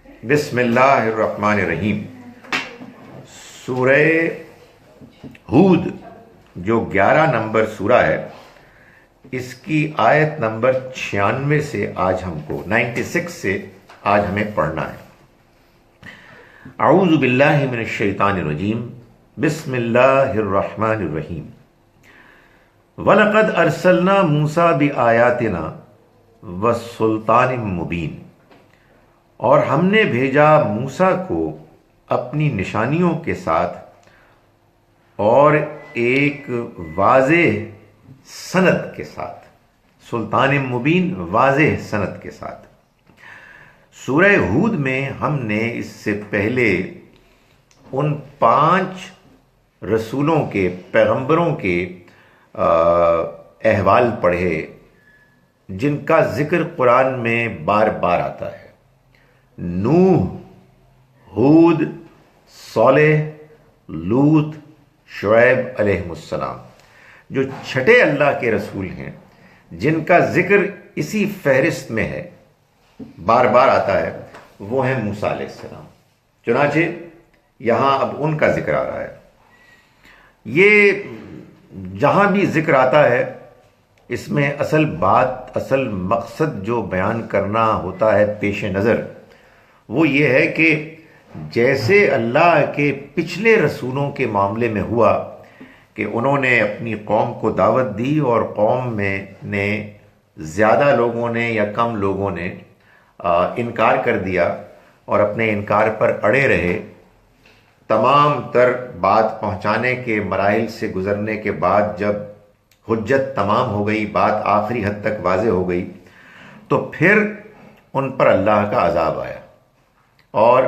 بسم اللہ الرحمن الرحیم۔ سورہ ہود جو 11 نمبر سورہ ہے، اس کی آیت نمبر 96 سے آج ہم کو 96 سے آج ہمیں پڑھنا ہے۔ اعوذ باللہ من الشیطان الرجیم، بسم اللہ الرحمن الرحیم۔ وَلَقَدْ أَرْسَلْنَا مُوسَىٰ بِآيَاتِنَا وَسُلْطَانٍ مُّبِينٍ، اور ہم نے بھیجا موسیٰ کو اپنی نشانیوں کے ساتھ اور ایک واضح سند کے ساتھ۔ سلطان مبین، واضح سند کے ساتھ۔ سورہ ہود میں ہم نے اس سے پہلے ان 5 رسولوں کے، پیغمبروں کے احوال پڑھے جن کا ذکر قرآن میں بار بار آتا ہے۔ نوح، ہود، صالح، لوط، شعیب علیہ السلام، جو چھٹے اللہ کے رسول ہیں جن کا ذکر اسی فہرست میں ہے، بار بار آتا ہے، وہ ہیں موسیٰ علیہ السلام۔ چنانچہ یہاں اب ان کا ذکر آ رہا ہے۔ یہ جہاں بھی ذکر آتا ہے، اس میں اصل بات، اصل مقصد جو بیان کرنا ہوتا ہے پیش نظر، وہ یہ ہے کہ جیسے اللہ کے پچھلے رسولوں کے معاملے میں ہوا کہ انہوں نے اپنی قوم کو دعوت دی اور قوم میں نے زیادہ لوگوں نے یا کم لوگوں نے انکار کر دیا اور اپنے انکار پر اڑے رہے۔ تمام تر بات پہنچانے کے مراحل سے گزرنے کے بعد جب حجت تمام ہو گئی، بات آخری حد تک واضح ہو گئی، تو پھر ان پر اللہ کا عذاب آیا۔ اور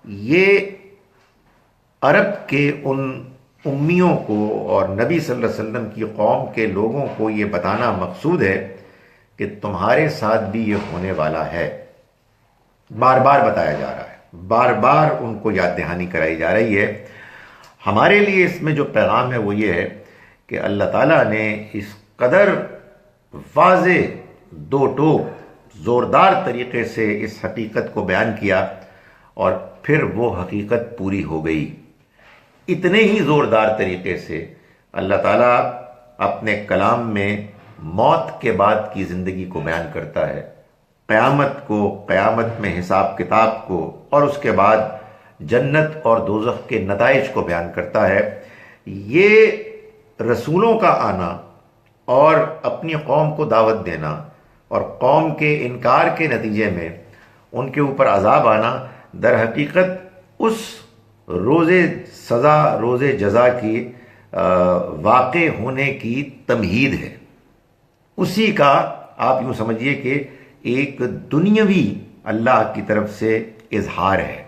یہ عرب کے ان امیوں کو اور نبی صلی اللہ علیہ وسلم کی قوم کے لوگوں کو یہ بتانا مقصود ہے کہ تمہارے ساتھ بھی یہ ہونے والا ہے۔ بار بار بتایا جا رہا ہے، بار بار ان کو یاد دہانی کرائی جا رہی ہے۔ ہمارے لیے اس میں جو پیغام ہے وہ یہ ہے کہ اللہ تعالیٰ نے اس قدر واضح، دو ٹوک، زوردار طریقے سے اس حقیقت کو بیان کیا اور پھر وہ حقیقت پوری ہو گئی۔ اتنے ہی زوردار طریقے سے اللہ تعالیٰ اپنے کلام میں موت کے بعد کی زندگی کو بیان کرتا ہے، قیامت کو، قیامت میں حساب کتاب کو، اور اس کے بعد جنت اور دوزخ کے نتائج کو بیان کرتا ہے۔ یہ رسولوں کا آنا اور اپنی قوم کو دعوت دینا اور قوم کے انکار کے نتیجے میں ان کے اوپر عذاب آنا، در حقیقت اس روز سزا، روز جزا کی واقع ہونے کی تمہید ہے۔ اسی کا آپ یوں سمجھیے کہ ایک دنیاوی اللہ کی طرف سے اظہار ہے۔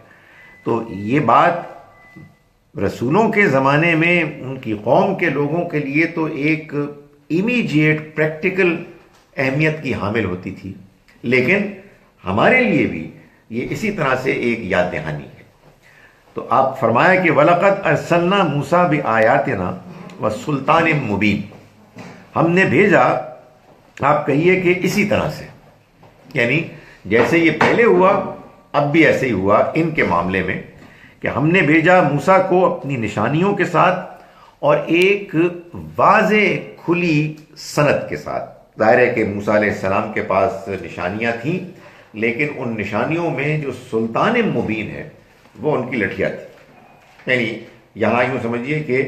تو یہ بات رسولوں کے زمانے میں ان کی قوم کے لوگوں کے لیے تو ایک امیڈیٹ پریکٹیکل اہمیت کی حامل ہوتی تھی، لیکن ہمارے لیے بھی یہ اسی طرح سے ایک یاد دہانی ہے۔ تو آپ فرمایا کہ وَلَقَدْ أَرْسَلْنَا مُوسَىٰ بِآيَاتِنَا وَسُلْطَانٍ مُّبِينٍ، ہم نے بھیجا، آپ کہیے کہ اسی طرح سے، یعنی جیسے یہ پہلے ہوا اب بھی ایسے ہی ہوا ان کے معاملے میں کہ ہم نے بھیجا موسیٰ کو اپنی نشانیوں کے ساتھ اور ایک واضح کھلی سند کے ساتھ۔ ظاہر ہے کہ موسیٰ علیہ السلام کے پاس نشانیاں تھیں، لیکن ان نشانیوں میں جو سلطان مبین ہے وہ ان کی لٹھیاں تھی۔ یعنی یہاں یوں سمجھیے کہ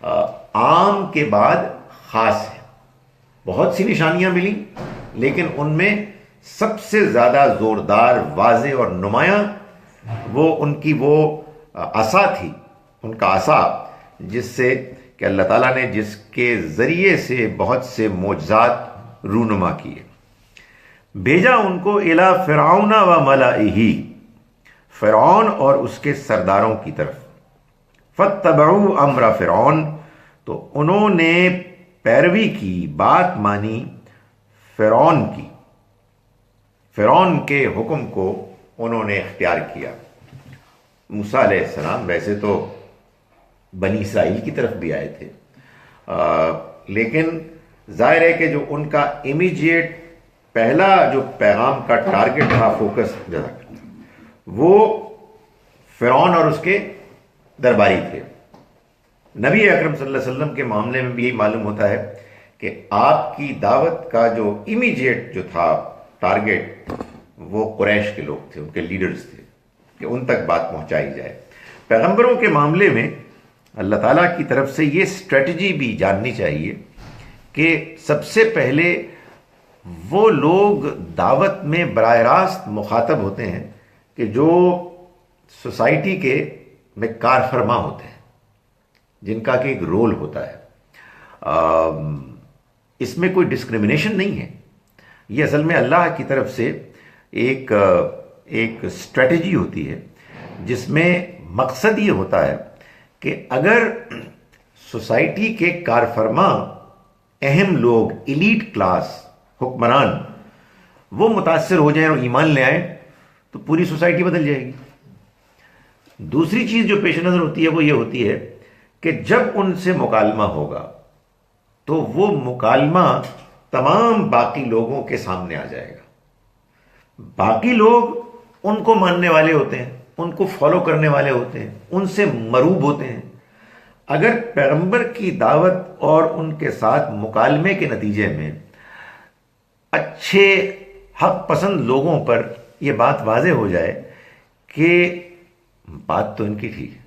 عام کے بعد خاص ہے۔ بہت سی نشانیاں ملیں، لیکن ان میں سب سے زیادہ زوردار، واضح اور نمایاں وہ ان کی وہ عصا تھی، ان کا عصا، جس سے کہ اللہ تعالیٰ نے جس کے ذریعے سے بہت سے معجزات رونما کیے۔ بھیجا ان کو الی فرعون و ملئہ، فرعون اور اس کے سرداروں کی طرف۔ فاتبعوا امر فرعون، تو انہوں نے پیروی کی، بات مانی فرعون کی، فرعون کے حکم کو انہوں نے اختیار کیا۔ موسیٰ علیہ السلام ویسے تو بنی اسرائیل کی طرف بھی آئے تھے، لیکن ظاہر ہے کہ جو ان کا امیڈیٹ پہلا جو پیغام کا ٹارگٹ تھا، فوکس وہ فرعون اور اس کے درباری تھے. نبی اکرم صلی اللہ علیہ وسلم کے معاملے میں بھی یہی معلوم ہوتا ہے کہ آپ کی دعوت کا جو امیجیٹ جو تھا ٹارگیٹ وہ قریش کے لوگ تھے، ان کے لیڈرز تھے، کہ ان تک بات پہنچائی جائے. پیغمبروں کے معاملے میں اللہ تعالیٰ کی طرف سے یہ اسٹریٹجی بھی جاننی چاہیے کہ سب سے پہلے وہ لوگ دعوت میں براہ راست مخاطب ہوتے ہیں کہ جو سوسائٹی کے میں کار فرما ہوتے ہیں، جن کا کہ ایک رول ہوتا ہے. اس میں کوئی ڈسکریمنیشن نہیں ہے، یہ اصل میں اللہ کی طرف سے ایک اسٹریٹجی ہوتی ہے جس میں مقصد یہ ہوتا ہے کہ اگر سوسائٹی کے کارفرما، اہم لوگ، ایلیٹ کلاس، حکمران وہ متاثر ہو جائیں اور ایمان لے آئیں تو پوری سوسائٹی بدل جائے گی. دوسری چیز جو پیش نظر ہوتی ہے وہ یہ ہوتی ہے کہ جب ان سے مکالمہ ہوگا تو وہ مکالمہ تمام باقی لوگوں کے سامنے آ جائے گا. باقی لوگ ان کو ماننے والے ہوتے ہیں، ان کو فالو کرنے والے ہوتے ہیں، ان سے مروب ہوتے ہیں. اگر پیغمبر کی دعوت اور ان کے ساتھ مکالمے کے نتیجے میں اچھے حق پسند لوگوں پر یہ بات واضح ہو جائے کہ بات تو ان کی ٹھیک ہے،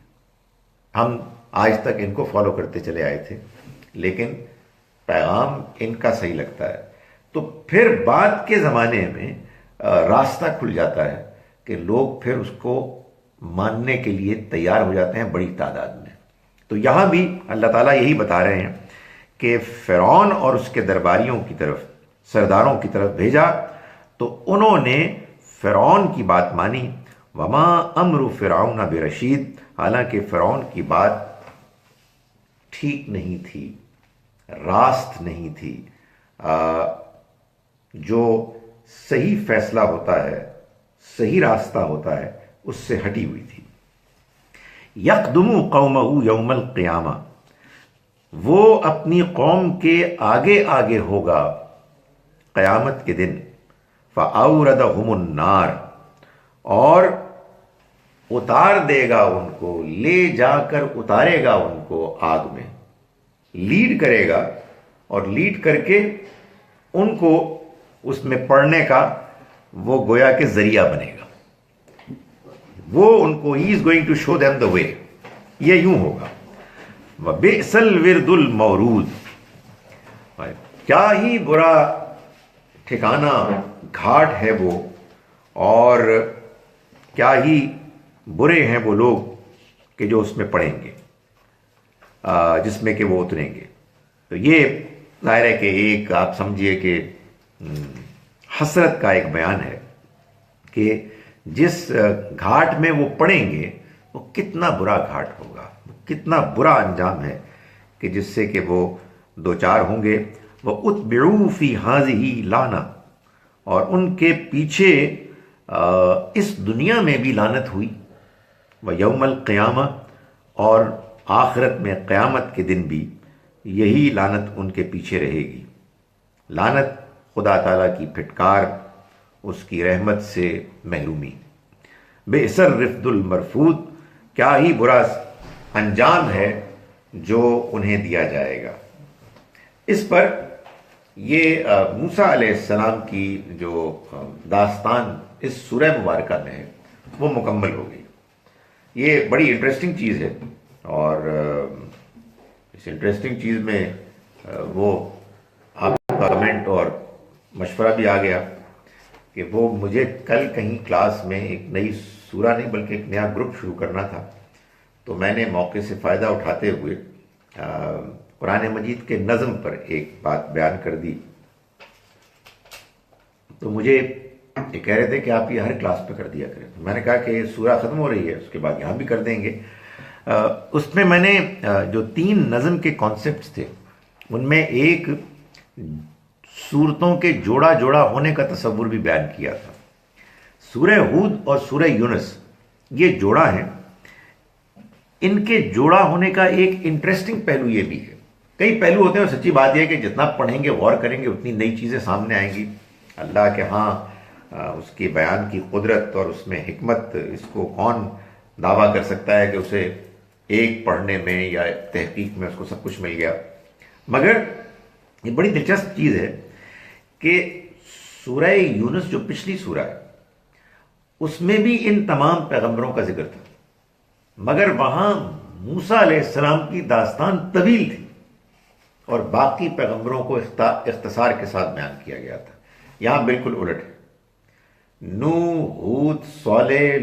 ہم آج تک ان کو فالو کرتے چلے آئے تھے لیکن پیغام ان کا صحیح لگتا ہے، تو پھر بعد کے زمانے میں راستہ کھل جاتا ہے کہ لوگ پھر اس کو ماننے کے لیے تیار ہو جاتے ہیں بڑی تعداد میں. تو یہاں بھی اللہ تعالیٰ یہی بتا رہے ہیں کہ فرعون اور اس کے درباریوں کی طرف، سرداروں کی طرف بھیجا تو انہوں نے فرعون کی بات مانی. وما امر فرعون برشید، حالانکہ فرعون کی بات ٹھیک نہیں تھی، راست نہیں تھی، جو صحیح فیصلہ ہوتا ہے، صحیح راستہ ہوتا ہے، اس سے ہٹی ہوئی تھی. یقدم قومہ یوم القیامہ، وہ اپنی قوم کے آگے آگے ہوگا قیامت کے دن. فاوردہم النار، اور اتار دے گا ان کو، لے جا کر اتارے گا ان کو آگ میں، لیڈ کرے گا اور لیڈ کر کے ان کو اس میں پڑنے کا وہ گویا کہ ذریعہ بنے گا. وہ ان کو he is going to show them the way. یہ یوں ہوگا. وَبِئْسَ الْوِرْدُ الْمَوْرُودُ، کیا ہی برا ٹھکانہ گھاٹ ہے وہ، اور کیا ہی برے ہیں وہ لوگ کہ جو اس میں پڑیں گے، جس میں کہ وہ اتریں گے. تو یہ ظاہر ہے کہ ایک آپ سمجھیے کہ حسرت کا ایک بیان ہے کہ جس گھاٹ میں وہ پڑیں گے وہ کتنا برا گھاٹ ہوگا، کتنا برا انجام ہے کہ جس سے کہ وہ دوچار ہوں گے. وَأُتْبِعُوا فِي هَذِهِ لَعْنَةً، اور ان کے پیچھے اس دنیا میں بھی لعنت ہوئی. وَيَوْمَ الْقِيَامَةِ، اور آخرت میں قیامت کے دن بھی یہی لعنت ان کے پیچھے رہے گی. لعنت خدا تعالیٰ کی پھٹکار، اس کی رحمت سے محرومی. بئس الرفد المرفود، کیا ہی برا انجام ہے جو انہیں دیا جائے گا. اس پر یہ موسیٰ علیہ السلام کی جو داستان اس سورہ مبارکہ میں ہے وہ مکمل ہو گئی. یہ بڑی انٹرسٹنگ چیز ہے، اور اس انٹرسٹنگ چیز میں وہ آپ کا کمنٹ اور مشورہ بھی آ گیا کہ وہ مجھے کل کہیں کلاس میں ایک نئی سورہ نہیں بلکہ ایک نیا گروپ شروع کرنا تھا، تو میں نے موقع سے فائدہ اٹھاتے ہوئے قرآن مجید کے نظم پر ایک بات بیان کر دی. تو مجھے یہ کہہ رہے تھے کہ آپ یہ ہر کلاس پہ کر دیا کریں. میں نے کہا کہ سورہ ختم ہو رہی ہے، اس کے بعد یہاں بھی کر دیں گے. اس میں نے جو 3 نظم کے کانسیپٹس تھے ان میں ایک صورتوں کے جوڑا جوڑا ہونے کا تصور بھی بیان کیا تھا. سورہ ہود اور سورہ یونس یہ جوڑا ہیں. ان کے جوڑا ہونے کا ایک انٹرسٹنگ پہلو یہ بھی ہے، کئی پہلو ہوتے ہیں اور سچی بات یہ ہے کہ جتنا پڑھیں گے غور کریں گے اتنی نئی چیزیں سامنے آئیں گی. اللہ کے ہاں اس کی بیان کی قدرت اور اس میں حکمت، اس کو کون دعویٰ کر سکتا ہے کہ اسے ایک پڑھنے میں یا تحقیق میں اس کو سب کچھ مل گیا؟ مگر یہ بڑی دلچسپ چیز ہے کہ سورہ یونس جو پچھلی سورہ ہے اس میں بھی ان تمام پیغمبروں کا ذکر تھا، مگر وہاں موسیٰ علیہ السلام کی داستان طویل تھی اور باقی پیغمبروں کو اختصار کے ساتھ بیان کیا گیا تھا۔ یہاں بالکل الٹ ہے، نوح، ہود، صالح،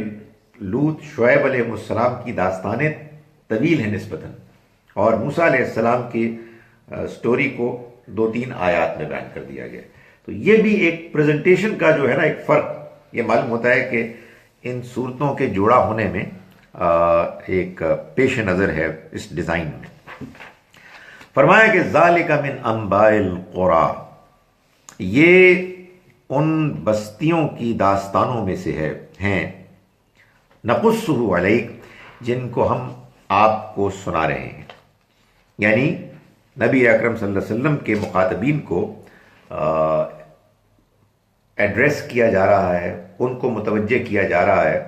لوط، شعیب علیہ السلام کی داستانیں طویل ہیں نسبتاً، اور موسیٰ علیہ السلام کی سٹوری کو 2-3 آیات میں بیان کر دیا گیا۔ تو یہ بھی ایک پریزنٹیشن کا جو ہے نا ایک فرق یہ معلوم ہوتا ہے کہ ان صورتوں کے جوڑا ہونے میں ایک پیش نظر ہے اس ڈیزائن میں۔ فرمایا کہ ذالک من انباء القری، یہ ان بستیوں کی داستانوں میں سے ہیں نقصہ علیک، جن کو ہم آپ کو سنا رہے ہیں، یعنی نبی اکرم صلی اللہ علیہ وسلم کے مخاطبین کو ایڈریس کیا جا رہا ہے، ان کو متوجہ کیا جا رہا ہے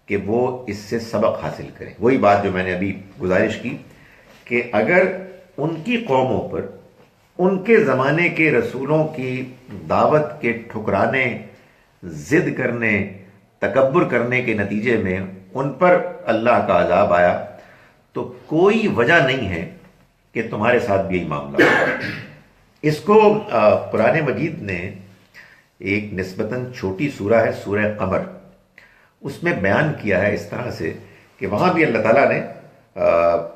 کہ وہ اس سے سبق حاصل کریں۔ وہی بات جو میں نے ابھی گزارش کی کہ اگر ان کی قوموں پر ان کے زمانے کے رسولوں کی دعوت کے ٹھکرانے، ضد کرنے، تکبر کرنے کے نتیجے میں ان پر اللہ کا عذاب آیا، تو کوئی وجہ نہیں ہے کہ تمہارے ساتھ بھی یہی معاملہ ہو۔ اس کو قرآن مجید نے ایک نسبتاً چھوٹی سورہ ہے سورہ قمر، اس میں بیان کیا ہے اس طرح سے کہ وہاں بھی اللہ تعالیٰ نے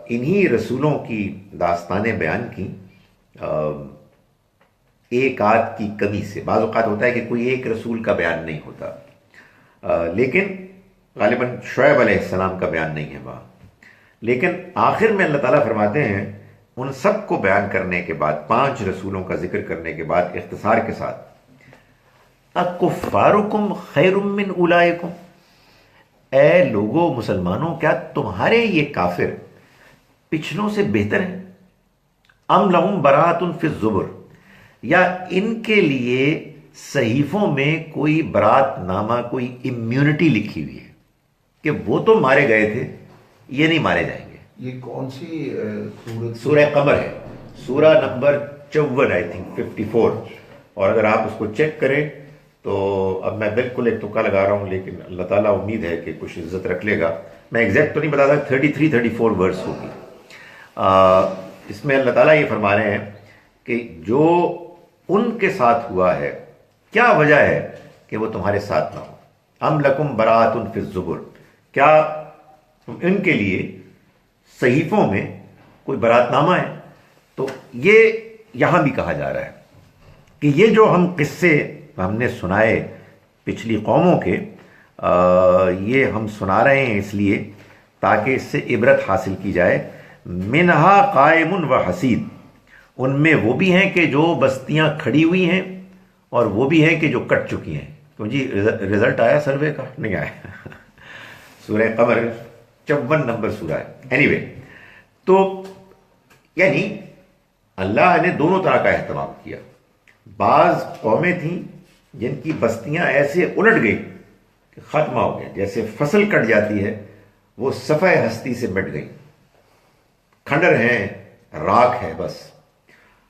انہی رسولوں کی داستانیں بیان کی ایک آدھ کی کمی سے۔ بعض اوقات ہوتا ہے کہ کوئی ایک رسول کا بیان نہیں ہوتا، لیکن غالباً شعیب علیہ السلام کا بیان نہیں ہے وہاں، لیکن آخر میں اللہ تعالیٰ فرماتے ہیں ان سب کو بیان کرنے کے بعد، 5 رسولوں کا ذکر کرنے کے بعد اختصار کے ساتھ، اکفارکم خیر من اولئکم، اے لوگو مسلمانوں، کیا تمہارے یہ کافر پچھلوں سے بہتر ہیں؟ ام لہم براۃ فی الزبر، یا ان کے لیے صحیفوں میں کوئی برات نامہ، کوئی امیونٹی لکھی ہوئی ہے کہ وہ تو مارے گئے تھے، یہ نہیں مارے جائیں گے۔ یہ کون سی سورہ قمر ہے، سورہ نمبر 54 آئی تھنک 54، اور اگر آپ اس کو چیک کریں تو اب میں بالکل ایک تکا لگا رہا ہوں، لیکن اللہ تعالیٰ امید ہے کہ کچھ عزت رکھ لے گا، میں ایگزیکٹ تو نہیں بتا سکتا، 33-34 ورس ہوگی۔ اس میں اللہ تعالیٰ یہ فرما رہے ہیں کہ جو ان کے ساتھ ہوا ہے، کیا وجہ ہے کہ وہ تمہارے ساتھ نہ ہو؟ ام لکم براۃ فی الزبر، کیا ان کے لیے صحیفوں میں کوئی برات نامہ ہے؟ تو یہ یہاں بھی کہا جا رہا ہے کہ یہ جو ہم قصے ہم نے سنائے پچھلی قوموں کے، یہ ہم سنا رہے ہیں اس لیے تاکہ اس سے عبرت حاصل کی جائے۔ منہا قائم و حسید، ان میں وہ بھی ہیں کہ جو بستیاں کھڑی ہوئی ہیں اور وہ بھی ہیں کہ جو کٹ چکی ہیں۔ تو جی رزلٹ آیا سروے کا؟ نہیں آیا۔ سورہ قمر 54 نمبر سورہ ہے۔ اینی وے، تو یعنی اللہ نے دونوں طرح کا اہتمام کیا۔ بعض قومیں تھیں جن کی بستیاں ایسے الٹ گئی کہ ختم ہو گئے، جیسے فصل کٹ جاتی ہے وہ صفحہ ہستی سے مٹ گئی، کھنڈر ہیں، راکھ ہے بس۔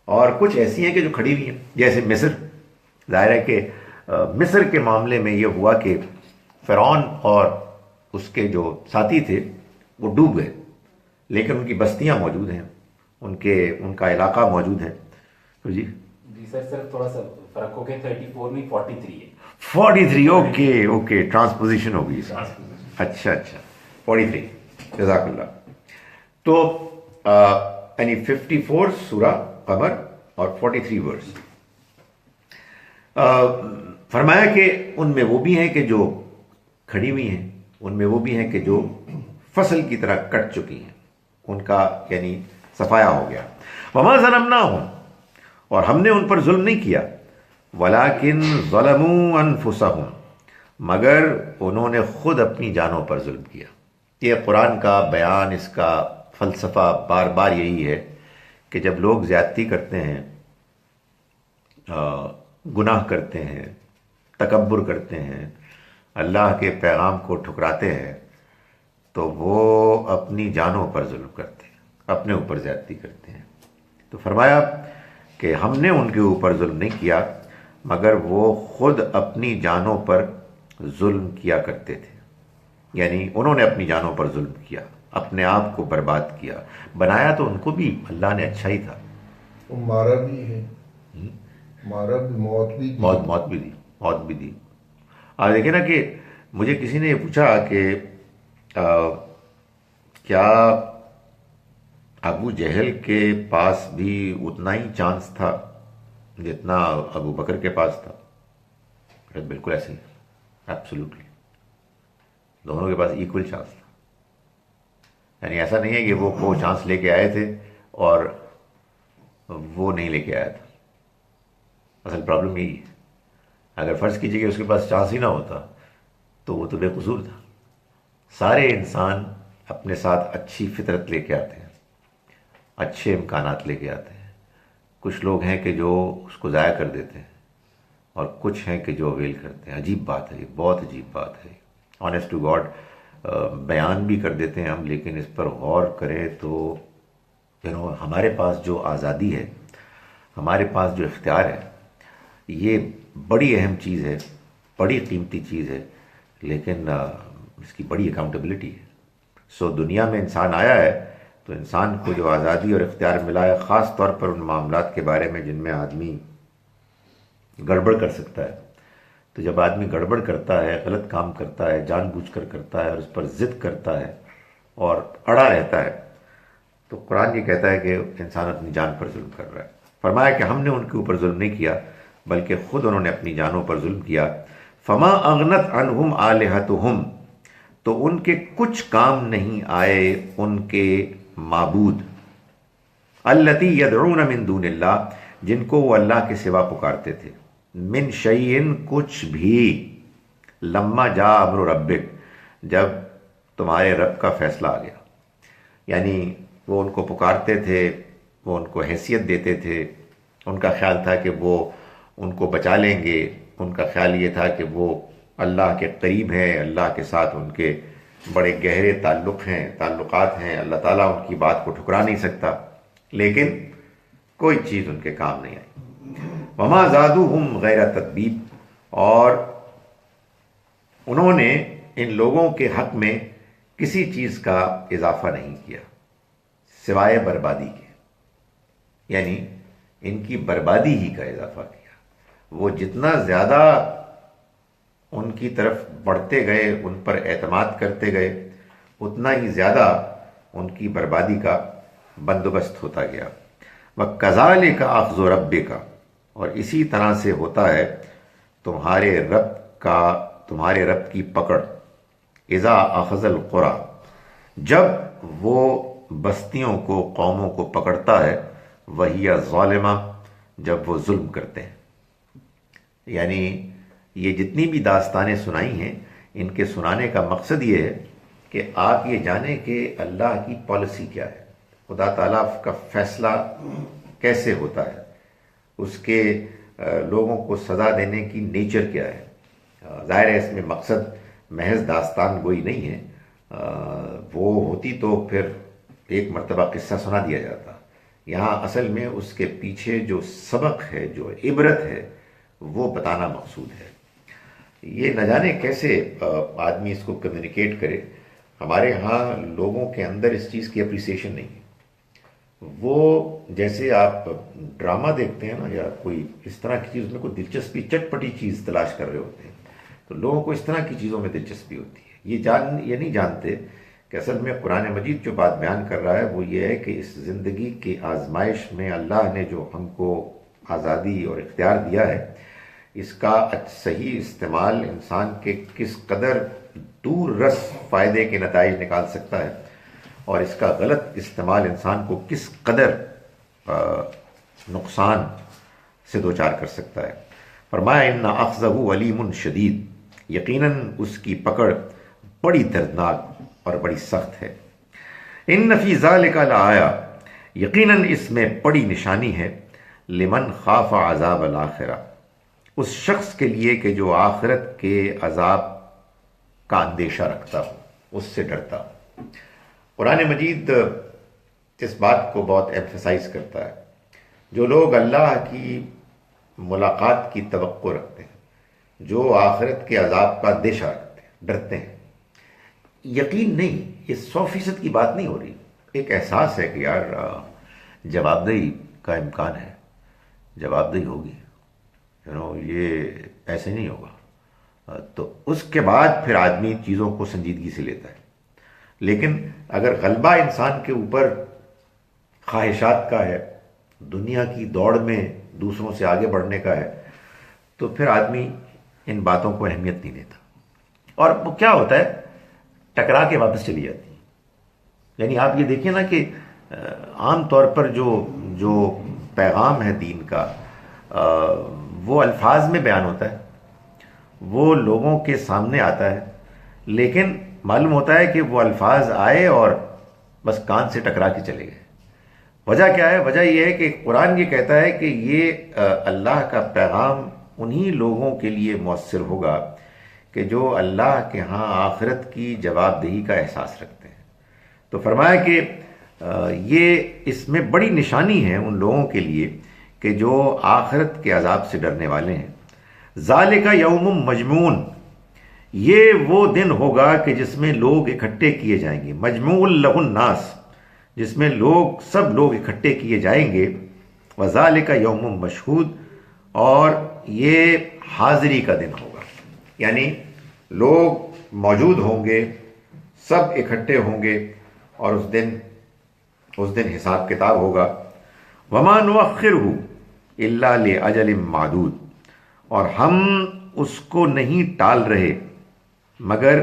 اور کچھ ایسی ہیں کہ جو کھڑی ہوئی ہیں، جیسے مصر۔ ظاہر ہے کہ مصر کے معاملے میں یہ ہوا کہ فرعون اور اس کے جو ساتھی تھے وہ ڈوب گئے، لیکن ان کی بستیاں موجود ہیں، ان کا علاقہ موجود ہے۔ تو جی سر صرف تھوڑا سا فرق ہو گیا، 34 میں 43 ہے۔ 43، اوکے، ٹرانسپوزیشن ہوگی۔ اچھا 43، جزاک اللہ۔ تو یعنی 54 سورہ قمر اور 43 ورس۔ فرمایا کہ ان میں وہ بھی ہیں کہ جو کھڑی ہوئی ہیں، ان میں وہ بھی ہیں کہ جو فصل کی طرح کٹ چکی ہیں، ان کا یعنی صفایا ہو گیا۔ وما ظلمناہم، اور ہم نے ان پر ظلم نہیں کیا، ولیکن ظلموا انفسہم، مگر انہوں نے خود اپنی جانوں پر ظلم کیا۔ یہ قرآن کا بیان، اس کا فلسفہ بار بار یہی ہے کہ جب لوگ زیادتی کرتے ہیں، گناہ کرتے ہیں، تکبر کرتے ہیں، اللہ کے پیغام کو ٹھکراتے ہیں، تو وہ اپنی جانوں پر ظلم کرتے ہیں، اپنے اوپر زیادتی کرتے ہیں۔ تو فرمایا کہ ہم نے ان کے اوپر ظلم نہیں کیا مگر وہ خود اپنی جانوں پر ظلم کیا کرتے تھے، یعنی انہوں نے اپنی جانوں پر ظلم کیا، اپنے آپ کو برباد کیا۔ بنایا تو ان کو بھی اللہ نے اچھا ہی تھا، مارا بھی ہے، مارا بھی، موت بھی دی۔ موت بھی دی۔ اور دیکھیں نا کہ مجھے کسی نے یہ پوچھا کہ کیا ابو جہل کے پاس بھی اتنا ہی چانس تھا جتنا ابو بکر کے پاس تھا؟ بالکل ایسے ہی، ایبسولوٹلی، دونوں کے پاس ایکول چانس تھا۔ یعنی ایسا نہیں ہے کہ وہ چانس لے کے آئے تھے اور وہ نہیں لے کے آیا تھا۔ اصل پرابلم یہی ہے، اگر فرض کیجیے کہ اس کے پاس چانس ہی نہ ہوتا تو وہ تو بے قصور تھا۔ سارے انسان اپنے ساتھ اچھی فطرت لے کے آتے ہیں، اچھے امکانات لے کے آتے ہیں۔ کچھ لوگ ہیں کہ جو اس کو ضائع کر دیتے ہیں اور کچھ ہیں کہ جو اویل کرتے ہیں۔ عجیب بات ہے، بہت عجیب بات ہے، آنیسٹ ٹو گاڈ۔ بیان بھی کر دیتے ہیں ہم، لیکن اس پر غور کریں تو ہمارے پاس جو آزادی ہے، ہمارے پاس جو اختیار ہے، یہ بڑی اہم چیز ہے، بڑی قیمتی چیز ہے، لیکن اس کی بڑی اکاؤنٹیبلٹی ہے۔ سو دنیا میں انسان آیا ہے تو انسان کو جو آزادی اور اختیار ملا ہے، خاص طور پر ان معاملات کے بارے میں جن میں آدمی گڑبڑ کر سکتا ہے، تو جب آدمی گڑبڑ کرتا ہے، غلط کام کرتا ہے، جان بوجھ کر کرتا ہے اور اس پر ضد کرتا ہے اور اڑا رہتا ہے، تو قرآن یہ کہتا ہے کہ انسان اپنی جان پر ظلم کر رہا ہے۔ فرمایا کہ ہم نے ان کے اوپر ظلم نہیں کیا بلکہ خود انہوں نے اپنی جانوں پر ظلم کیا۔ فما اغنت عنہم آلہتہم، تو ان کے کچھ کام نہیں آئے ان کے معبود، التی یدعون من دون اللہ، جن کو وہ اللہ کے سوا پکارتے تھے، من شیئن، کچھ بھی، لما جاء امر ربک، جب تمہارے رب کا فیصلہ آ گیا۔ یعنی وہ ان کو پکارتے تھے، وہ ان کو حیثیت دیتے تھے، ان کا خیال تھا کہ وہ ان کو بچا لیں گے، ان کا خیال یہ تھا کہ وہ اللہ کے قریب ہیں، اللہ کے ساتھ ان کے بڑے گہرے تعلقات ہیں، اللہ تعالیٰ ان کی بات کو ٹھکرا نہیں سکتا، لیکن کوئی چیز ان کے کام نہیں آئی۔ وما زادوہم غیر تتبیب، اور انہوں نے ان لوگوں کے حق میں کسی چیز کا اضافہ نہیں کیا سوائے بربادی کے، یعنی ان کی بربادی ہی کا اضافہ کیا۔ وہ جتنا زیادہ ان کی طرف بڑھتے گئے، ان پر اعتماد کرتے گئے، اتنا ہی زیادہ ان کی بربادی کا بندوبست ہوتا گیا۔ وَكَذَلِكَ أَخْذُ رَبِّكَ، اور اسی طرح سے ہوتا ہے تمہارے رب کی پکڑ، اذا اخذ القرى، جب وہ بستیوں کو، قوموں کو پکڑتا ہے، وہی ظالمہ، جب وہ ظلم کرتے ہیں۔ یعنی یہ جتنی بھی داستانیں سنائی ہیں، ان کے سنانے کا مقصد یہ ہے کہ آپ یہ جانیں کہ اللہ کی پالیسی کیا ہے، خدا تعالیٰ کا فیصلہ کیسے ہوتا ہے، اس کے لوگوں کو سزا دینے کی نیچر کیا ہے۔ ظاہر ہے اس میں مقصد محض داستان گوئی نہیں ہے، وہ ہوتی تو پھر ایک مرتبہ قصہ سنا دیا جاتا۔ یہاں اصل میں اس کے پیچھے جو سبق ہے، جو عبرت ہے، وہ بتانا مقصود ہے۔ یہ نہ جانے کیسے آدمی اس کو کمیونیکیٹ کرے۔ ہمارے ہاں لوگوں کے اندر اس چیز کی اپریسیشن نہیں ہے۔ وہ جیسے آپ ڈرامہ دیکھتے ہیں نا، یا کوئی اس طرح کی چیز میں کوئی دلچسپی، چٹپٹی چیز تلاش کر رہے ہوتے ہیں، تو لوگوں کو اس طرح کی چیزوں میں دلچسپی ہوتی ہے۔ یہ نہیں جانتے کہ اصل میں قرآن مجید جو بات بیان کر رہا ہے وہ یہ ہے کہ اس زندگی کی آزمائش میں اللہ نے جو ہم کو آزادی اور اختیار دیا ہے، اس کا صحیح استعمال انسان کے کس قدر دور رس فائدے کے نتائج نکال سکتا ہے، اور اس کا غلط استعمال انسان کو کس قدر نقصان سے دوچار کر سکتا ہے۔ فرمایا ان اخذہ علیم شدید، یقیناً اس کی پکڑ بڑی دردناک اور بڑی سخت ہے۔ ان فی ذلک لآیہ، یقیناً اس میں بڑی نشانی ہے، لمن خاف عذاب الآخرہ، اس شخص کے لیے کہ جو آخرت کے عذاب کا اندیشہ رکھتا ہو، اس سے ڈرتا ہو۔ قرآن مجید اس بات کو بہت ایمفسائز کرتا ہے، جو لوگ اللہ کی ملاقات کی توقع رکھتے ہیں، جو آخرت کے عذاب کا اندیشہ رکھتے ہیں، ڈرتے ہیں، یقین نہیں، یہ 100% کی بات نہیں ہو رہی، ایک احساس ہے کہ یار جواب دہی کا امکان ہے، جواب دہی ہوگی، یہ ایسے نہیں ہوگا، تو اس کے بعد پھر آدمی چیزوں کو سنجیدگی سے لیتا ہے۔ لیکن اگر غلبہ انسان کے اوپر خواہشات کا ہے، دنیا کی دوڑ میں دوسروں سے آگے بڑھنے کا ہے، تو پھر آدمی ان باتوں کو اہمیت نہیں دیتا، اور وہ کیا ہوتا ہے، ٹکرا کے واپس چلی جاتی ہیں۔ یعنی آپ یہ دیکھیں نا کہ عام طور پر جو پیغام ہے دین کا، وہ الفاظ میں بیان ہوتا ہے، وہ لوگوں کے سامنے آتا ہے، لیکن معلوم ہوتا ہے کہ وہ الفاظ آئے اور بس کان سے ٹکرا کے چلے گئے۔ وجہ کیا ہے؟ وجہ یہ ہے کہ قرآن یہ کہتا ہے کہ یہ اللہ کا پیغام انہی لوگوں کے لیے مؤثر ہوگا کہ جو اللہ کے ہاں آخرت کی جواب دہی کا احساس رکھتے ہیں۔ تو فرمایا کہ یہ اس میں بڑی نشانی ہے ان لوگوں کے لیے کہ جو آخرت کے عذاب سے ڈرنے والے ہیں۔ ذالک یوم مجموعن، یہ وہ دن ہوگا کہ جس میں لوگ اکٹھے کیے جائیں گے، مجموع لہ الناس، جس میں سب لوگ اکٹھے کیے جائیں گے، وذالک یوم مشہود، اور یہ حاضری کا دن ہوگا، یعنی لوگ موجود ہوں گے، سب اکٹھے ہوں گے، اور اس دن حساب کتاب ہوگا۔ وما نؤخرہ الا لاجل معدود، اور ہم اس کو نہیں ٹال رہے مگر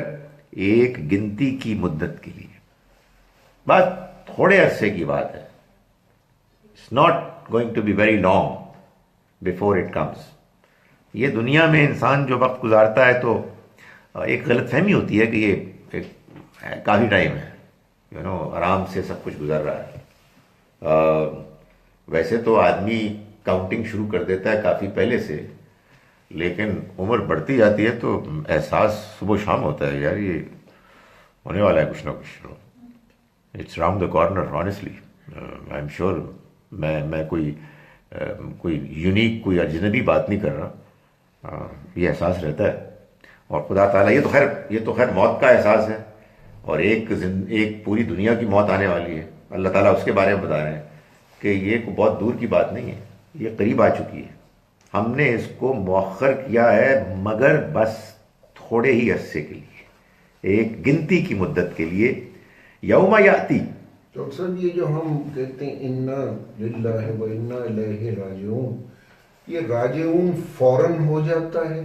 ایک گنتی کی مدت کے لیے۔ بات تھوڑے عرصے کی بات ہے، it's not going to be very long before it comes. یہ دنیا میں انسان جو وقت گزارتا ہے تو ایک غلط فہمی ہوتی ہے کہ یہ کافی ٹائم ہے، آرام سے سب کچھ گزر رہا ہے۔ ویسے تو آدمی کاؤنٹنگ شروع کر دیتا ہے کافی پہلے سے، لیکن عمر بڑھتی جاتی ہے تو احساس صبح شام ہوتا ہے، یار یہ ہونے والا ہے کچھ نہ کچھ، it's round the corner. Honestly I am sure میں کوئی یونیک، کوئی اجنبی بات نہیں کر رہا، یہ احساس رہتا ہے۔ اور خدا تعالیٰ، یہ تو خیر موت کا احساس ہے، اور ایک پوری دنیا کی موت آنے والی ہے، اللہ تعالیٰ اس کے بارے میں بتا رہے ہیں کہ یہ بہت دور کی بات نہیں ہے، یہ قریب آ چکی ہے۔ ہم نے اس کو مؤخر کیا ہے مگر بس تھوڑے ہی عرصے کے لیے، ایک گنتی کی مدت کے لیے۔ یوم یاتی، ڈاکٹر صاحب یہ جو ہم کہتے ہیں انا للہ و انا الیہ راجعون، یہ راجعون فوراً ہو جاتا ہے،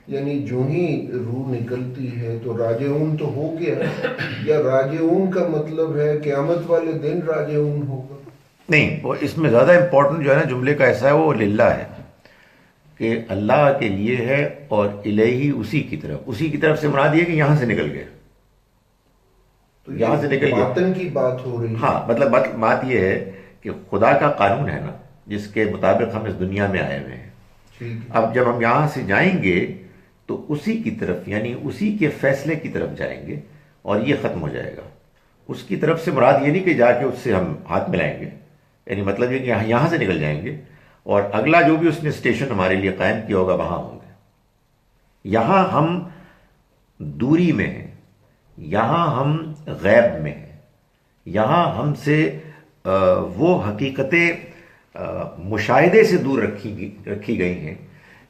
یعنی جو ہی روح نکلتی ہے تو راجعون تو ہو گیا، یا راجعون کا مطلب ہے قیامت والے دن راجعون ہوگا؟ نہیں، وہ اس میں زیادہ امپورٹنٹ جو ہے نا جملے کا ایسا ہے، وہ للہ ہے، کہ اللہ کے لیے ہے، اور الیہ اسی کی طرف سے مراد یہ کہ یہاں سے نکل گئے، تو یہاں سے نکل گئے، باطن کی بات ہو رہی ہے۔ ہاں، مطلب بات یہ ہے کہ خدا کا قانون ہے نا جس کے مطابق ہم اس دنیا میں آئے ہوئے ہیں۔ ٹھیک ہے، اب جب ہم یہاں سے جائیں گے تو اسی کی طرف، یعنی اسی کے فیصلے کی طرف جائیں گے، اور یہ ختم ہو جائے گا۔ اس کی طرف سے مراد یہ نہیں کہ جا کے اس سے ہم ہاتھ ملائیں گے، یعنی مطلب یہ کہ یہاں سے نکل جائیں گے، اور اگلا جو بھی اس نے اسٹیشن ہمارے لیے قائم کیا ہوگا وہاں ہوں گے۔ یہاں ہم دوری میں ہیں، یہاں ہم غیب میں ہیں، یہاں ہم سے وہ حقیقتیں مشاہدے سے دور رکھی گئی ہیں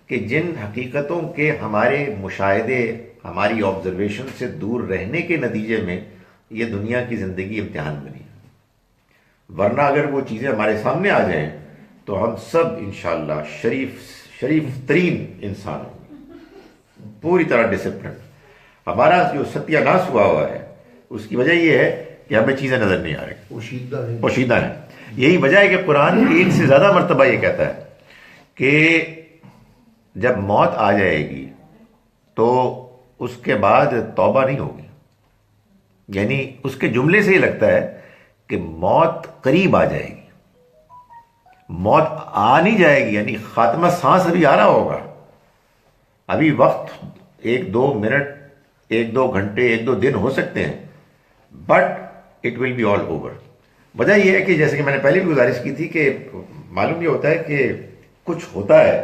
کہ جن حقیقتوں کے ہمارے مشاہدے، ہماری آبزرویشن سے دور رہنے کے نتیجے میں یہ دنیا کی زندگی امتحان بنی۔ ورنہ اگر وہ چیزیں ہمارے سامنے آ جائیں تو ہم سب انشاءاللہ شریف ترین انسان ہوں گے، پوری طرح ڈسپلن۔ ہمارا جو ستیہ ناش ہوا ہے اس کی وجہ یہ ہے کہ ہمیں چیزیں نظر نہیں آ رہی، پوشیدہ ہیں۔ یہی وجہ ہے کہ قرآن ایک سے زیادہ مرتبہ یہ کہتا ہے کہ جب موت آ جائے گی تو اس کے بعد توبہ نہیں ہوگی، یعنی اس کے جملے سے ہی لگتا ہے کہ موت قریب آ جائے گی، موت آ نہیں جائے گی، یعنی خاتمہ سانس ابھی آ رہا ہوگا، ابھی وقت 1-2 منٹ، 1-2 گھنٹے، 1-2 دن ہو سکتے ہیں، but it will be all over. وجہ یہ ہے کہ جیسے کہ میں نے پہلے بھی گزارش کی تھی کہ معلوم یہ ہوتا ہے کہ کچھ ہوتا ہے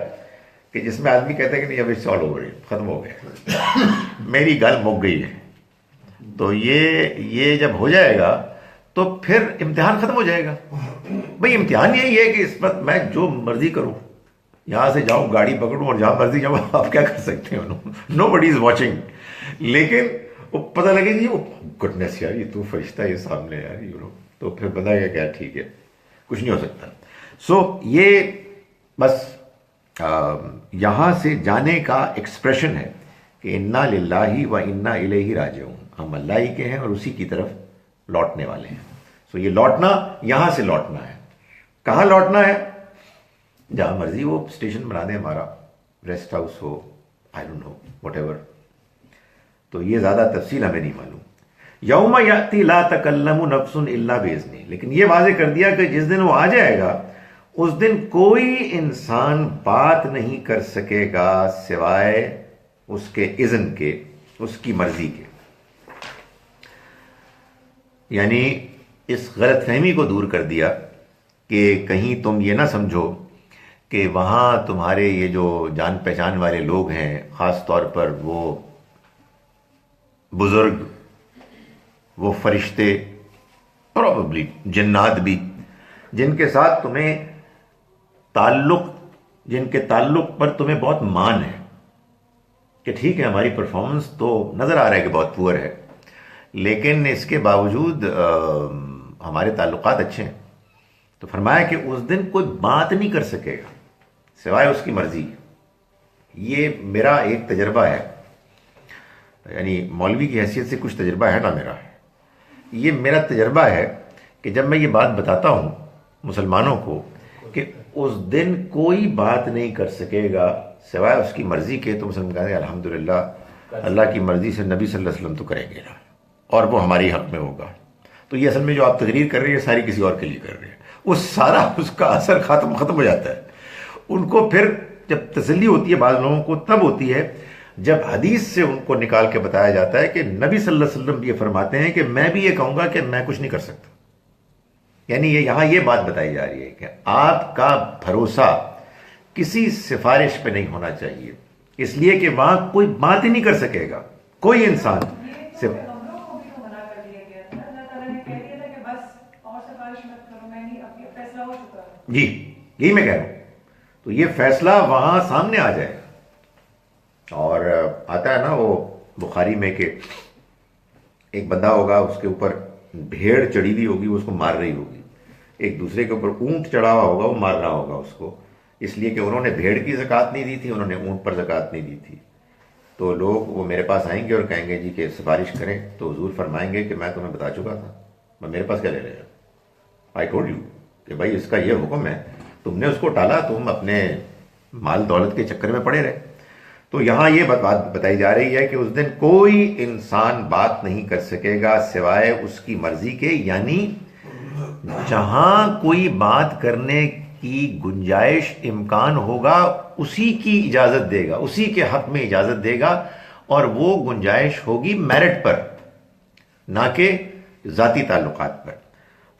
کہ جس میں آدمی کہتا ہے کہ نہیں اب اٹس آل اوور، ختم ہو گیا، میری گل مک گئی ہے. تو یہ جب ہو جائے گا تو پھر امتحان ختم ہو جائے گا. بھئی امتحان یہی ہے کہ اس وقت میں جو مرضی کروں، یہاں سے جاؤں، گاڑی پکڑوں اور جہاں مرضی جاؤں، آپ کیا کر سکتے ہیں؟ نو بڈی از واچنگ. لیکن وہ پتہ لگے جی وہ گڈنس یار، یہ تو فرشتہ ہے سامنے یار، تو پھر بندہ کیا ٹھیک ہے، کچھ نہیں ہو سکتا. سو یہ بس یہاں سے جانے کا ایکسپریشن ہے کہ انا للہ و انا الیہ راجعون، ہم اللہ ہی کے ہیں اور اسی کی طرف لوٹنے والے ہیں. سو یہ لوٹنا یہاں سے لوٹنا ہے. کہاں لوٹنا ہے؟ جہاں مرضی وہ اسٹیشن بنا دیں ہمارا، ریسٹ ہاؤس ہو، I don't know whatever. تو یہ زیادہ تفصیل ہمیں نہیں معلوم. یوم یاتی لا تکلم نفس الا باذنہ، لیکن یہ واضح کر دیا کہ جس دن وہ آ جائے گا اس دن کوئی انسان بات نہیں کر سکے گا سوائے اس کے اذن کے، اس کی مرضی کے. یعنی اس غلط فہمی کو دور کر دیا کہ کہیں تم یہ نہ سمجھو کہ وہاں تمہارے یہ جو جان پہچان والے لوگ ہیں، خاص طور پر وہ بزرگ، وہ فرشتے، پروبیبلی جنات بھی، جن کے ساتھ تمہیں تعلق، جن کے تعلق پر تمہیں بہت مان ہے کہ ٹھیک ہے ہماری پرفارمنس تو نظر آ رہا ہے کہ بہت پور ہے، لیکن اس کے باوجود ہمارے تعلقات اچھے ہیں. تو فرمایا کہ اس دن کوئی بات نہیں کر سکے گا سوائے اس کی مرضی. یہ میرا ایک تجربہ ہے، یعنی مولوی کی حیثیت سے کچھ تجربہ ہے نا میرا. یہ میرا تجربہ ہے کہ جب میں یہ بات بتاتا ہوں مسلمانوں کو کہ اس دن کوئی بات نہیں کر سکے گا سوائے اس کی مرضی کے، تو مسلمان کہتے ہیں الحمدللہ اللہ کی مرضی سے نبی صلی اللہ علیہ وسلم تو کریں گے نا، اور وہ ہماری حق میں ہوگا. تو یہ اصل میں جو آپ تقریر کر رہے ہیں ساری کسی اور کے لیے کر رہے ہیں، وہ سارا اس کا اثر ختم ہو جاتا ہے. ان کو پھر جب تسلی ہوتی ہے بعض لوگوں کو تب ہوتی ہے جب حدیث سے ان کو نکال کے بتایا جاتا ہے کہ نبی صلی اللہ علیہ وسلم یہ فرماتے ہیں کہ میں بھی یہ کہوں گا کہ میں کچھ نہیں کر سکتا. یعنی یہاں یہ بات بتائی جا رہی ہے کہ آپ کا بھروسہ کسی سفارش پہ نہیں ہونا چاہیے، اس لیے کہ وہاں کوئی بات ہی نہیں کر سکے گا کوئی انسان. جی یہی میں کہہ رہا ہوں. تو یہ فیصلہ وہاں سامنے آ جائے گا. اور آتا ہے نا وہ بخاری میں کہ ایک بندہ ہوگا، اس کے اوپر بھیڑ چڑھی ہوئی ہوگی، وہ اس کو مار رہی ہوگی. ایک دوسرے کے اوپر اونٹ چڑھا ہوا ہوگا، وہ مار رہا ہوگا اس کو، اس لیے کہ انہوں نے بھیڑ کی زکوٰۃ نہیں دی تھی، انہوں نے اونٹ پر زکوٰۃ نہیں دی تھی. تو لوگ وہ میرے پاس آئیں گے اور کہیں گے جی کہ سفارش کریں، تو حضور فرمائیں گے کہ میں تمہیں بتا چکا تھا، میں میرے پاس کیا لے رہے آئی ٹولڈ یو کہ بھائی اس کا یہ حکم ہے، تم نے اس کو ٹالا، تم اپنے مال دولت کے چکر میں پڑے رہے. تو یہاں یہ بات بتائی جا رہی ہے کہ اس دن کوئی انسان بات نہیں کر سکے گا سوائے اس کی مرضی کے. یعنی جہاں کوئی بات کرنے کی گنجائش امکان ہوگا اسی کی اجازت دے گا، اسی کے حق میں اجازت دے گا، اور وہ گنجائش ہوگی میرٹ پر نہ کہ ذاتی تعلقات پر.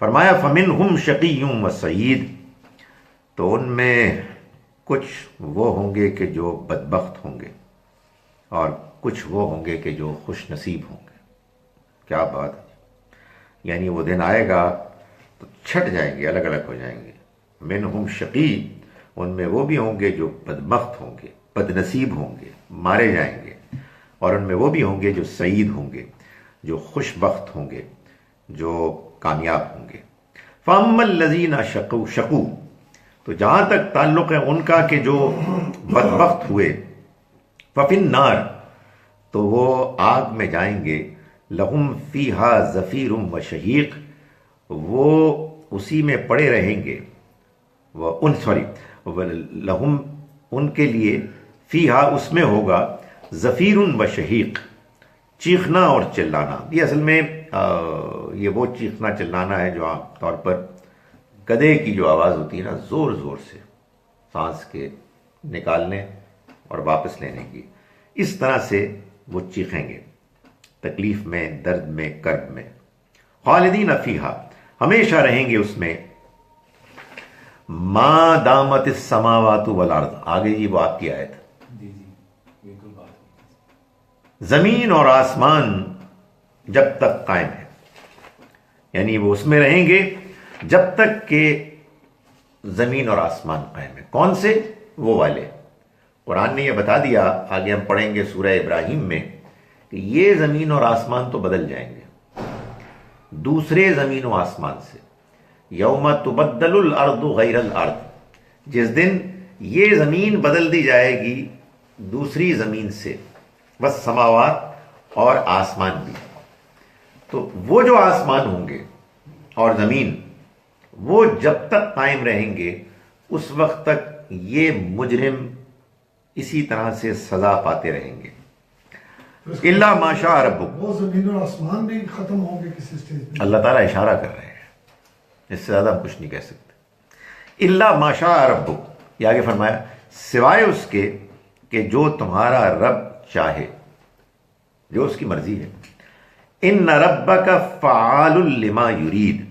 فرمایا فَمِنْهُمْ شَقِيٌّ وَسَعِيدٌ، تو ان میں کچھ وہ ہوں گے کہ جو بدبخت ہوں گے اور کچھ وہ ہوں گے کہ جو خوش نصیب ہوں گے. کیا بات ہے! یعنی وہ دن آئے گا تو چھٹ جائیں گے، الگ الگ ہو جائیں گے. منہم شقی، ان میں وہ بھی ہوں گے جو بدبخت ہوں گے، بد نصیب ہوں گے، مارے جائیں گے، اور ان میں وہ بھی ہوں گے جو سعید ہوں گے، جو خوش بخت ہوں گے، جو کامیاب ہوں گے. فَأَمَّا الَّذِينَ شَقُوا، تو جہاں تک تعلق ہے ان کا کہ جو بدبخت ہوئے، فَفِي النَّارِ، تو وہ آگ میں جائیں گے. لَهُمْ فِيهَا زَفِيرٌ وَشَهِيقٌ، وہ اسی میں پڑے رہیں گے. لَهُمْ، ان کے لیے، فِيهَا، اس میں ہوگا، زَفِيرٌ وَشَهِيقٌ، چیخنا اور چلانا. یہ اصل میں یہ وہ چیخنا چلانا ہے جو عام طور پر گدھے کی جو آواز ہوتی ہے نا زور زور سے سانس کے نکالنے اور واپس لینے کی، اس طرح سے وہ چیخیں گے، تکلیف میں، درد میں، کرب میں. خالدین فیہا، ہمیشہ رہیں گے اس میں، ما دامت السماوات والارض. آگے جی وہ آپ کی آیت، جی جی بالکل بات. زمین اور آسمان جب تک قائم ہے، یعنی وہ اس میں رہیں گے جب تک کہ زمین اور آسمان قائم ہے. کون سے؟ وہ والے. قرآن نے یہ بتا دیا، آگے ہم پڑھیں گے سورہ ابراہیم میں، کہ یہ زمین اور آسمان تو بدل جائیں گے دوسرے زمین و آسمان سے. یوم تبدل الارض غیر الارض، جس دن یہ زمین بدل دی جائے گی دوسری زمین سے، بس سماوات اور آسمان بھی. تو وہ جو آسمان ہوں گے اور زمین، وہ جب تک قائم رہیں گے اس وقت تک یہ مجرم اسی طرح سے سزا پاتے رہیں گے. الا ما شاء ربک، وہ زمین اور آسمان بھی ختم ہوں گے کسی سٹیج پہ. اللہ تعالیٰ اشارہ کر رہے ہیں، اس سے زیادہ ہم کچھ نہیں کہہ سکتے. الا ما شاء ربک، یہ آگے فرمایا سوائے اس کے کہ جو تمہارا رب چاہے، جو اس کی مرضی ہے. ان ربک فعال لما یرید،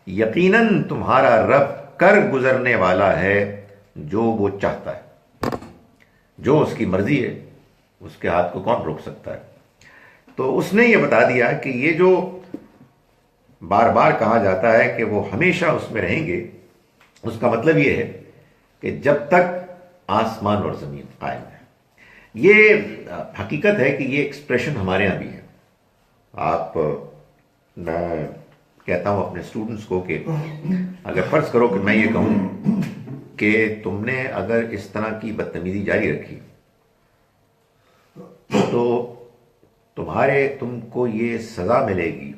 یقیناً تمہارا رب کر گزرنے والا ہے جو وہ چاہتا ہے. جو اس کی مرضی ہے اس کے ہاتھ کو کون روک سکتا ہے. تو اس نے یہ بتا دیا کہ یہ جو بار بار کہا جاتا ہے کہ وہ ہمیشہ اس میں رہیں گے، اس کا مطلب یہ ہے کہ جب تک آسمان اور زمین قائم ہے. یہ حقیقت ہے کہ یہ ایکسپریشن ہمارے یہاں بھی ہے. آپ، میں کہتا ہوں اپنے اسٹوڈنٹس کو کہ اگر فرض کرو کہ میں یہ کہوں کہ تم نے اگر اس طرح کی بدتمیزی جاری رکھی تو تم کو یہ سزا ملے گی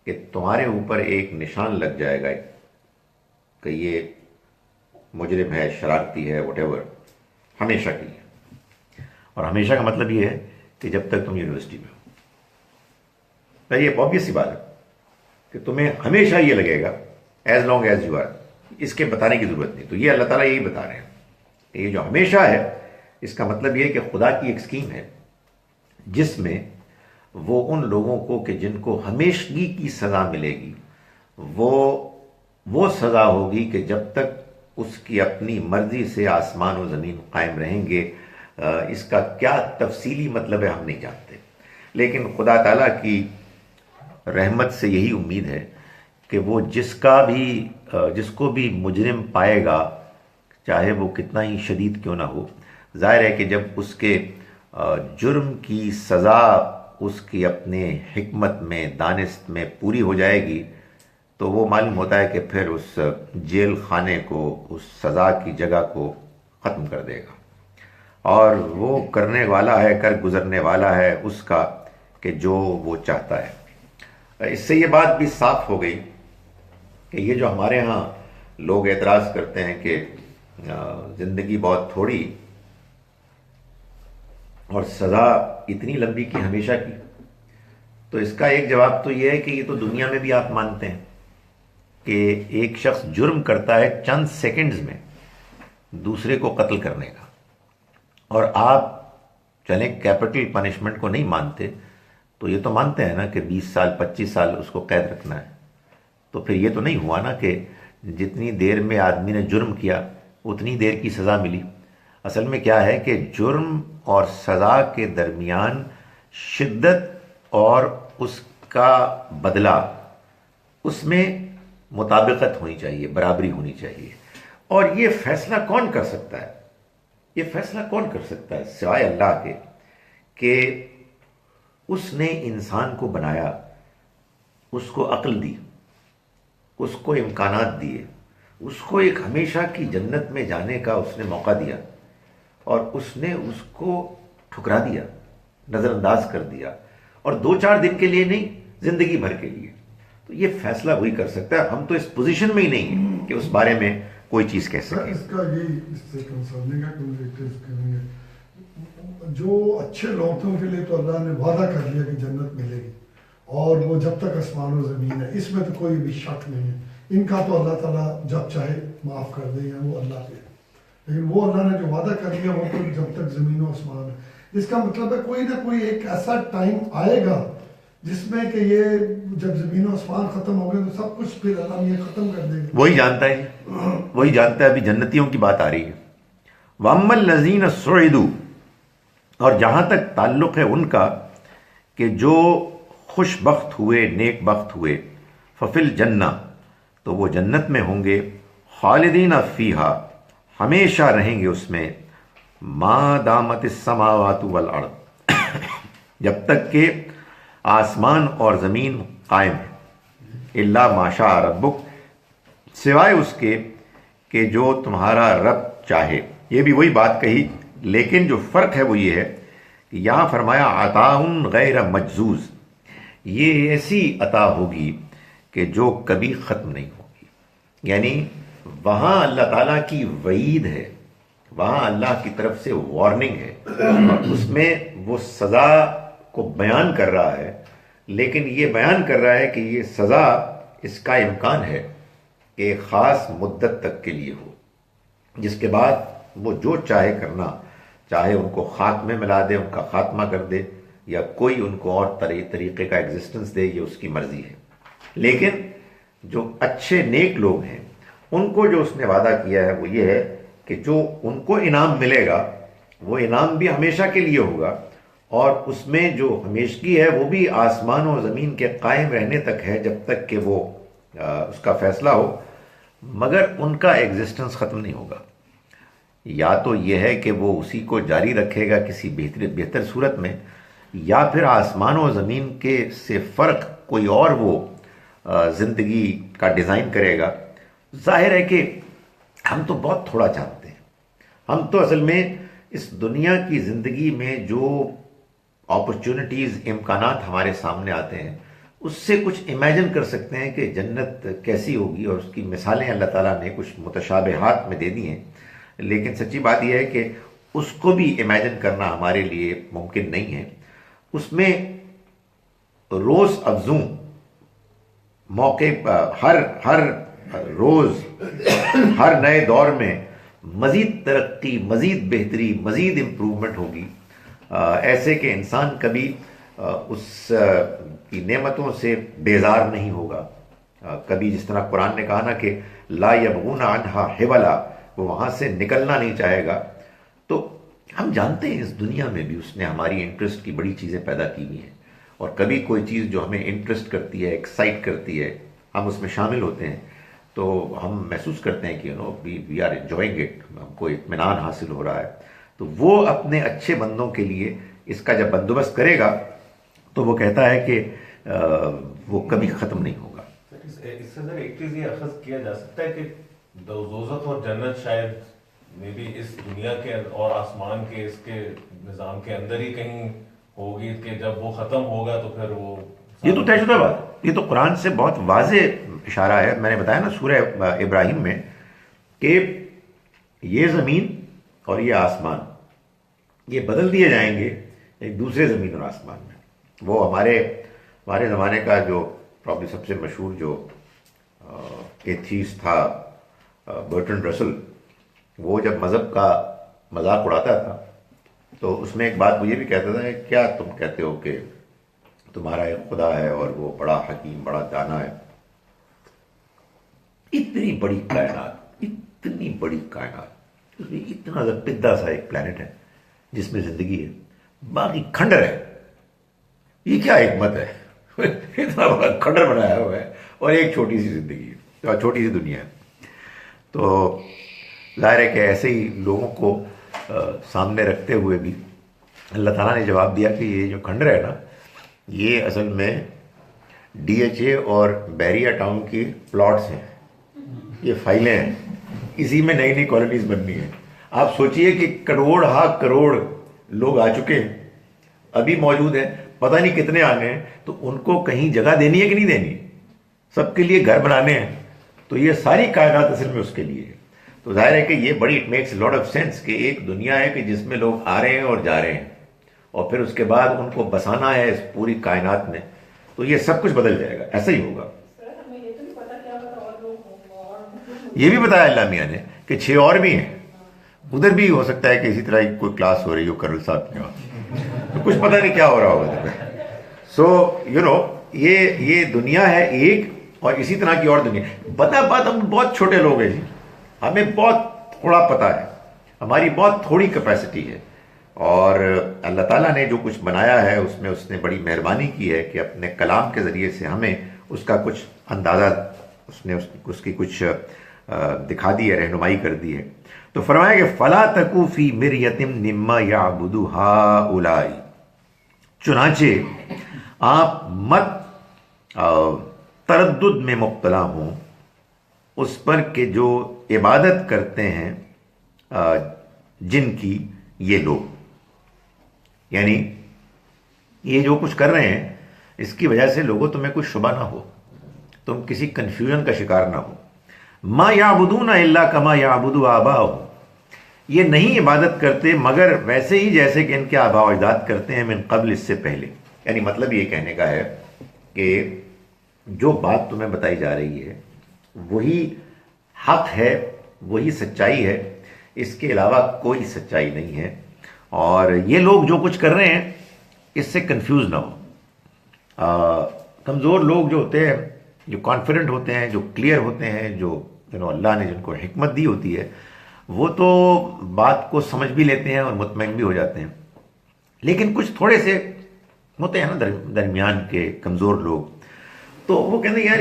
کہ تمہارے اوپر ایک نشان لگ جائے گا کہ یہ مجرم ہے، شرارتی ہے، وٹ ایور، ہمیشہ کے لیے. اور ہمیشہ کا مطلب یہ ہے کہ جب تک تم یونیورسٹی میں ہو. یہ آبویس سی بات ہے کہ تمہیں ہمیشہ یہ لگے گا as long as you are. اس کے بتانے کی ضرورت نہیں. تو یہ اللہ تعالیٰ یہی بتا رہے ہیں کہ یہ جو ہمیشہ ہے، اس کا مطلب یہ ہے کہ خدا کی ایک اسکیم ہے جس میں وہ ان لوگوں کو کہ جن کو ہمیشگی کی سزا ملے گی، وہ سزا ہوگی کہ جب تک اس کی اپنی مرضی سے آسمان و زمین قائم رہیں گے. اس کا کیا تفصیلی مطلب ہے ہم نہیں جانتے، لیکن خدا تعالیٰ کی رحمت سے یہی امید ہے کہ وہ جس کو بھی مجرم پائے گا، چاہے وہ کتنا ہی شدید کیوں نہ ہو، ظاہر ہے کہ جب اس کے جرم کی سزا اس کی اپنے حکمت میں، دانست میں پوری ہو جائے گی تو وہ معلوم ہوتا ہے کہ پھر اس جیل خانے کو، اس سزا کی جگہ کو ختم کر دے گا. اور وہ کرنے والا ہے، کر گزرنے والا ہے اس کا کہ جو وہ چاہتا ہے. اس سے یہ بات بھی صاف ہو گئی کہ یہ جو ہمارے ہاں لوگ اعتراض کرتے ہیں کہ زندگی بہت تھوڑی اور سزا اتنی لمبی کی ہمیشہ کی، تو اس کا ایک جواب تو یہ ہے کہ یہ تو دنیا میں بھی آپ مانتے ہیں کہ ایک شخص جرم کرتا ہے چند سیکنڈز میں دوسرے کو قتل کرنے کا، اور آپ چلیں کیپٹل پنشمنٹ کو نہیں مانتے تو یہ تو مانتے ہیں نا کہ 20 سال 25 سال اس کو قید رکھنا ہے. تو پھر یہ تو نہیں ہوا نا کہ جتنی دیر میں آدمی نے جرم کیا اتنی دیر کی سزا ملی. اصل میں کیا ہے کہ جرم اور سزا کے درمیان شدت اور اس کا بدلہ، اس میں مطابقت ہونی چاہیے، برابری ہونی چاہیے. اور یہ فیصلہ کون کر سکتا ہے؟ یہ فیصلہ کون کر سکتا ہے سوائے اللہ کے کہ اس نے انسان کو بنایا، اس کو عقل دی، اس کو امکانات دیے، اس کو ایک ہمیشہ کی جنت میں جانے کا اس نے موقع دیا، اور اس نے اس کو ٹھکرا دیا، نظر انداز کر دیا، اور 2-4 دن کے لیے نہیں، زندگی بھر کے لیے. تو یہ فیصلہ وہی کر سکتا ہے. ہم تو اس پوزیشن میں ہی نہیں ہیں کہ اس بارے میں کوئی چیز کہہ سکیں. اس کا یہ اس سے کنسرننگ ہے کہ جو اچھے لوگوں کے لیے تو اللہ نے وعدہ کر لیا کہ جنت ملے گی، اور وہ جب تک آسمان و زمین ہے، اس میں تو کوئی بھی شک نہیں ہے ان کا تو اللہ تعالیٰ جب چاہے معاف کر دے یا وہ اللہ پہ، لیکن وہ اللہ نے جو وعدہ کر دیا وہ تو جب تک زمین و آسمان ہے۔ اس کا مطلب ہے کوئی نہ کوئی ایک ایسا ٹائم آئے گا جس میں کہ یہ جب زمین و آسمان ختم ہو گئے تو سب کچھ پھر اللہ یہ ختم کر دے گا۔ وہی جانتا ہے، وہی جانتا ہے۔ ابھی جنتیوں کی بات آ رہی ہے، وَأَمَّا الَّذِينَ سُعِدُوا، اور جہاں تک تعلق ہے ان کا کہ جو خوش بخت ہوئے، نیک بخت ہوئے، فَفِي الْجَنَّةِ، تو وہ جنت میں ہوں گے، خالدین فیہا، ہمیشہ رہیں گے اس میں، ما دامت السماوات والارض، جب تک کہ آسمان اور زمین قائم ہے، الا ما شاء ربک، سوائے اس کے کہ جو تمہارا رب چاہے۔ یہ بھی وہی بات کہی، لیکن جو فرق ہے وہ یہ ہے کہ یہاں فرمایا عطاء غیر مجزوز، یہ ایسی عطا ہوگی کہ جو کبھی ختم نہیں ہوگی۔ یعنی وہاں اللہ تعالیٰ کی وعید ہے، وہاں اللہ کی طرف سے وارننگ ہے، اور اس میں وہ سزا کو بیان کر رہا ہے، لیکن یہ بیان کر رہا ہے کہ یہ سزا، اس کا امکان ہے کہ ایک خاص مدت تک کے لیے ہو، جس کے بعد وہ جو چاہے کرنا، چاہے ان کو خاک میں ملا دے، ان کا خاتمہ کر دے، یا کوئی ان کو اور طریقے کا ایگزسٹنس دے، یہ اس کی مرضی ہے۔ لیکن جو اچھے نیک لوگ ہیں ان کو جو اس نے وعدہ کیا ہے وہ یہ ہے کہ جو ان کو انعام ملے گا وہ انعام بھی ہمیشہ کے لیے ہوگا، اور اس میں جو ہمیشگی ہے وہ بھی آسمان و زمین کے قائم رہنے تک ہے، جب تک کہ وہ اس کا فیصلہ ہو، مگر ان کا ایگزسٹنس ختم نہیں ہوگا۔ یا تو یہ ہے کہ وہ اسی کو جاری رکھے گا کسی بہتر صورت میں، یا پھر آسمان و زمین کے سے فرق کوئی اور وہ زندگی کا ڈیزائن کرے گا۔ ظاہر ہے کہ ہم تو بہت تھوڑا جانتے ہیں، ہم تو اصل میں اس دنیا کی زندگی میں جو اپرچونٹیز، امکانات ہمارے سامنے آتے ہیں اس سے کچھ امیجن کر سکتے ہیں کہ جنت کیسی ہوگی، اور اس کی مثالیں اللہ تعالیٰ نے کچھ متشابہات میں دے دی ہیں، لیکن سچی بات یہ ہے کہ اس کو بھی امیجن کرنا ہمارے لیے ممکن نہیں ہے۔ اس میں روز افزوں موقع، ہر روز ہر نئے دور میں مزید ترقی، مزید بہتری، مزید امپروومنٹ ہوگی، ایسے کہ انسان کبھی اس کی نعمتوں سے بیزار نہیں ہوگا۔ کبھی جس طرح قرآن نے کہا نا کہ لا یبغون عنہا حولا، وہ وہاں سے نکلنا نہیں چاہے گا۔ تو ہم جانتے ہیں اس دنیا میں بھی اس نے ہماری انٹرسٹ کی بڑی چیزیں پیدا کی ہوئی ہیں، اور کبھی کوئی چیز جو ہمیں انٹرسٹ کرتی ہے، ایکسائٹ کرتی ہے، ہم اس میں شامل ہوتے ہیں تو ہم محسوس کرتے ہیں کہ وی آر انجوائنگ اٹ، ہم کو اطمینان حاصل ہو رہا ہے۔ تو وہ اپنے اچھے بندوں کے لیے اس کا جب بندوبست کرے گا تو وہ کہتا ہے کہ وہ کبھی ختم نہیں ہوگا۔ اس سے سر ایک چیز یہ اخذ کیا جا سکتا ہے کہ دوزخ اور جنت شاید میں بھی اس دنیا کے اور آسمان کے اس کے نظام کے اندر ہی کہیں ہوگی، کہ جب وہ ختم ہوگا تو پھر وہ، یہ تو طے شدہ بات، یہ تو قرآن سے بہت واضح اشارہ ہے۔ میں نے بتایا نا سورہ ابراہیم میں کہ یہ زمین اور یہ آسمان یہ بدل دیے جائیں گے ایک دوسرے زمین اور آسمان میں۔ وہ ہمارے زمانے کا جو پرابلی سب سے مشہور جو ایتھیسٹ تھا برٹرنڈ رسل، وہ جب مذہب کا مذاق اڑاتا تھا تو اس میں ایک بات وہ یہ بھی کہتا تھا کہ کیا تم کہتے ہو کہ تمہارا ایک خدا ہے اور وہ بڑا حکیم، بڑا دانا ہے؟ اتنی بڑی کائنات، اتنی بڑی کائنات، اس میں اتنا پدا سا ایک پلانٹ ہے جس میں زندگی ہے، باقی کھنڈر ہے، یہ کیا حکمت ہے؟ اتنا بڑا کھنڈر بنایا ہوا ہے اور ایک چھوٹی سی زندگی ہے اور چھوٹی سی دنیا ہے۔ تو ظاہر ہے کہ ایسے ہی لوگوں کو سامنے رکھتے ہوئے بھی اللہ تعالیٰ نے جواب دیا کہ یہ جو کھنڈر ہے نا، یہ اصل میں ڈی ایچ اے اور بیریا ٹاؤن کی پلاٹس ہیں، یہ فائلیں ہیں، اسی میں نئی نئی کالونیز بننی ہیں۔ آپ سوچئے کہ کروڑ لوگ آ چکے ہیں، ابھی موجود ہیں، پتہ نہیں کتنے آنے ہیں، تو ان کو کہیں جگہ دینی ہے کہ نہیں دینی، سب کے لیے گھر بنانے ہیں، تو یہ ساری کائنات اصل میں اس کے لیے ہے۔ تو ظاہر ہے کہ یہ بڑی it makes lot of sense کہ ایک دنیا ہے کہ جس میں لوگ آ رہے ہیں اور جا رہے ہیں، اور پھر اس کے بعد ان کو بسانا ہے اس پوری کائنات میں، تو یہ سب کچھ بدل جائے گا، ایسا ہی ہوگا۔ سر ہمیں یہ تو نہیں پتا کیا ہوگا اور لوگوں یہ بھی بتایا اللہ میاں نے کہ 6 اور بھی ہیں. ادھر بھی ہو سکتا ہے کہ اسی طرح کوئی کلاس ہو رہی ہو کرل صاحب کے وہاں، تو کچھ پتہ نہیں کیا ہو رہا ہوگا ادھر پہ. سو یہ دنیا ہے ایک، اور اسی طرح کی اور دنیا. بات ہم بہت چھوٹے لوگ ہیں جی، ہمیں بہت تھوڑا پتہ ہے، ہماری بہت تھوڑی کیپیسٹی ہے. اور اللہ تعالیٰ نے جو کچھ بنایا ہے اس نے بڑی مہربانی کی ہے کہ اپنے کلام کے ذریعے سے ہمیں اس کا کچھ اندازہ اس کی کچھ دکھا دی ہے، رہنمائی کر دی ہے. تو فرمایا کہ فلا تکو فی مریۃ مما یعبد ہؤلاء، چنانچہ آپ مت تردد میں مبتلا ہوں اس پر کہ جو عبادت کرتے ہیں جن کی یہ لوگ. یعنی یہ جو کچھ کر رہے ہیں اس کی وجہ سے لوگوں تمہیں کوئی شبہ نہ ہو، تم کسی کنفیوژن کا شکار نہ ہو. ما یعبدون الا کما یعبد آباؤہم، یہ نہیں عبادت کرتے مگر ویسے ہی جیسے کہ ان کے آباء و اجداد کرتے ہیں من قبل، اس سے پہلے. یعنی مطلب یہ کہنے کا ہے کہ جو بات تمہیں بتائی جا رہی ہے وہی حق ہے، وہی سچائی ہے، اس کے علاوہ کوئی سچائی نہیں ہے. اور یہ لوگ جو کچھ کر رہے ہیں اس سے کنفیوز نہ ہو. کمزور لوگ جو ہوتے ہیں، جو کانفیڈنٹ ہوتے ہیں، جو کلیئر ہوتے ہیں، جو اللہ نے جن کو حکمت دی ہوتی ہے، وہ تو بات کو سمجھ بھی لیتے ہیں اور مطمئن بھی ہو جاتے ہیں. لیکن کچھ تھوڑے سے ہوتے ہیں نا درمیان کے کمزور لوگ، تو وہ کہتے ہیں یار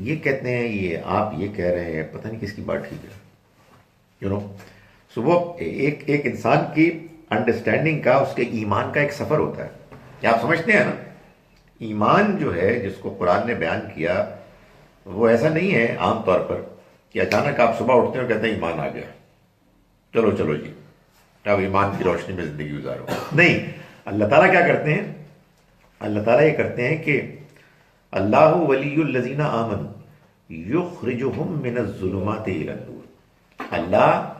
یہ کہتے ہیں، یہ آپ یہ کہہ رہے ہیں، پتہ نہیں کس کی بات ٹھیک ہے. سو وہ ایک انسان کی انڈرسٹینڈنگ کا، اس کے ایمان کا ایک سفر ہوتا ہے. کیا آپ سمجھتے ہیں نا، ایمان جو ہے جس کو قرآن نے بیان کیا وہ ایسا نہیں ہے عام طور پر کہ اچانک آپ صبح اٹھتے ہیں اور کہتے ہیں ایمان آ گیا، چلو جی اب ایمان کی روشنی میں زندگی گزارو. نہیں، اللہ تعالیٰ کیا کرتے ہیں؟ اللہ تعالیٰ یہ کرتے ہیں کہ اللہ ولی الذین آمنوا یخرجہم من الظلمات الی النور. اللہ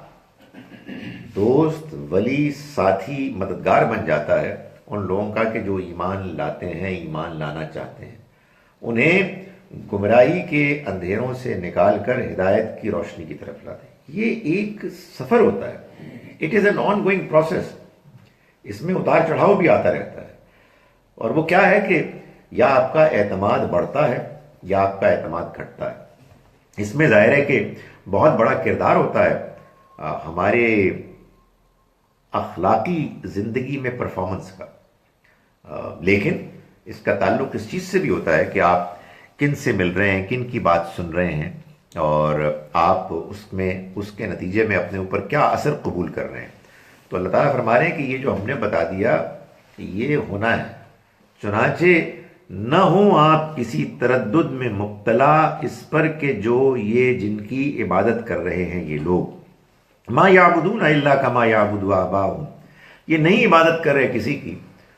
دوست، ولی، ساتھی، مددگار بن جاتا ہے ان لوگوں کا کہ جو ایمان لاتے ہیں، ایمان لانا چاہتے ہیں. انہیں گمراہی کے اندھیروں سے نکال کر ہدایت کی روشنی کی طرف لاتے ہیں. یہ ایک سفر ہوتا ہے، it is an ongoing process. اس میں اتار چڑھاؤ بھی آتا رہتا ہے. اور وہ کیا ہے کہ یا آپ کا اعتماد بڑھتا ہے یا آپ کا اعتماد گھٹتا ہے. اس میں ظاہر ہے کہ بہت بڑا کردار ہوتا ہے ہمارے اخلاقی زندگی میں پرفارمنس کا. لیکن اس کا تعلق اس چیز سے بھی ہوتا ہے کہ آپ کن سے مل رہے ہیں، کن کی بات سن رہے ہیں، اور آپ اس کے نتیجے میں اپنے اوپر کیا اثر قبول کر رہے ہیں. تو اللہ تعالیٰ فرما رہے ہیں کہ یہ جو ہم نے بتا دیا یہ ہونا ہے، چنانچہ نہ ہوں آپ کسی تردد میں مبتلا اس پر کہ جو یہ جن کی عبادت کر رہے ہیں یہ لوگ، ما یعبدون الا کما یعبد آباؤہم، یہ نہیں عبادت کر رہے کسی کی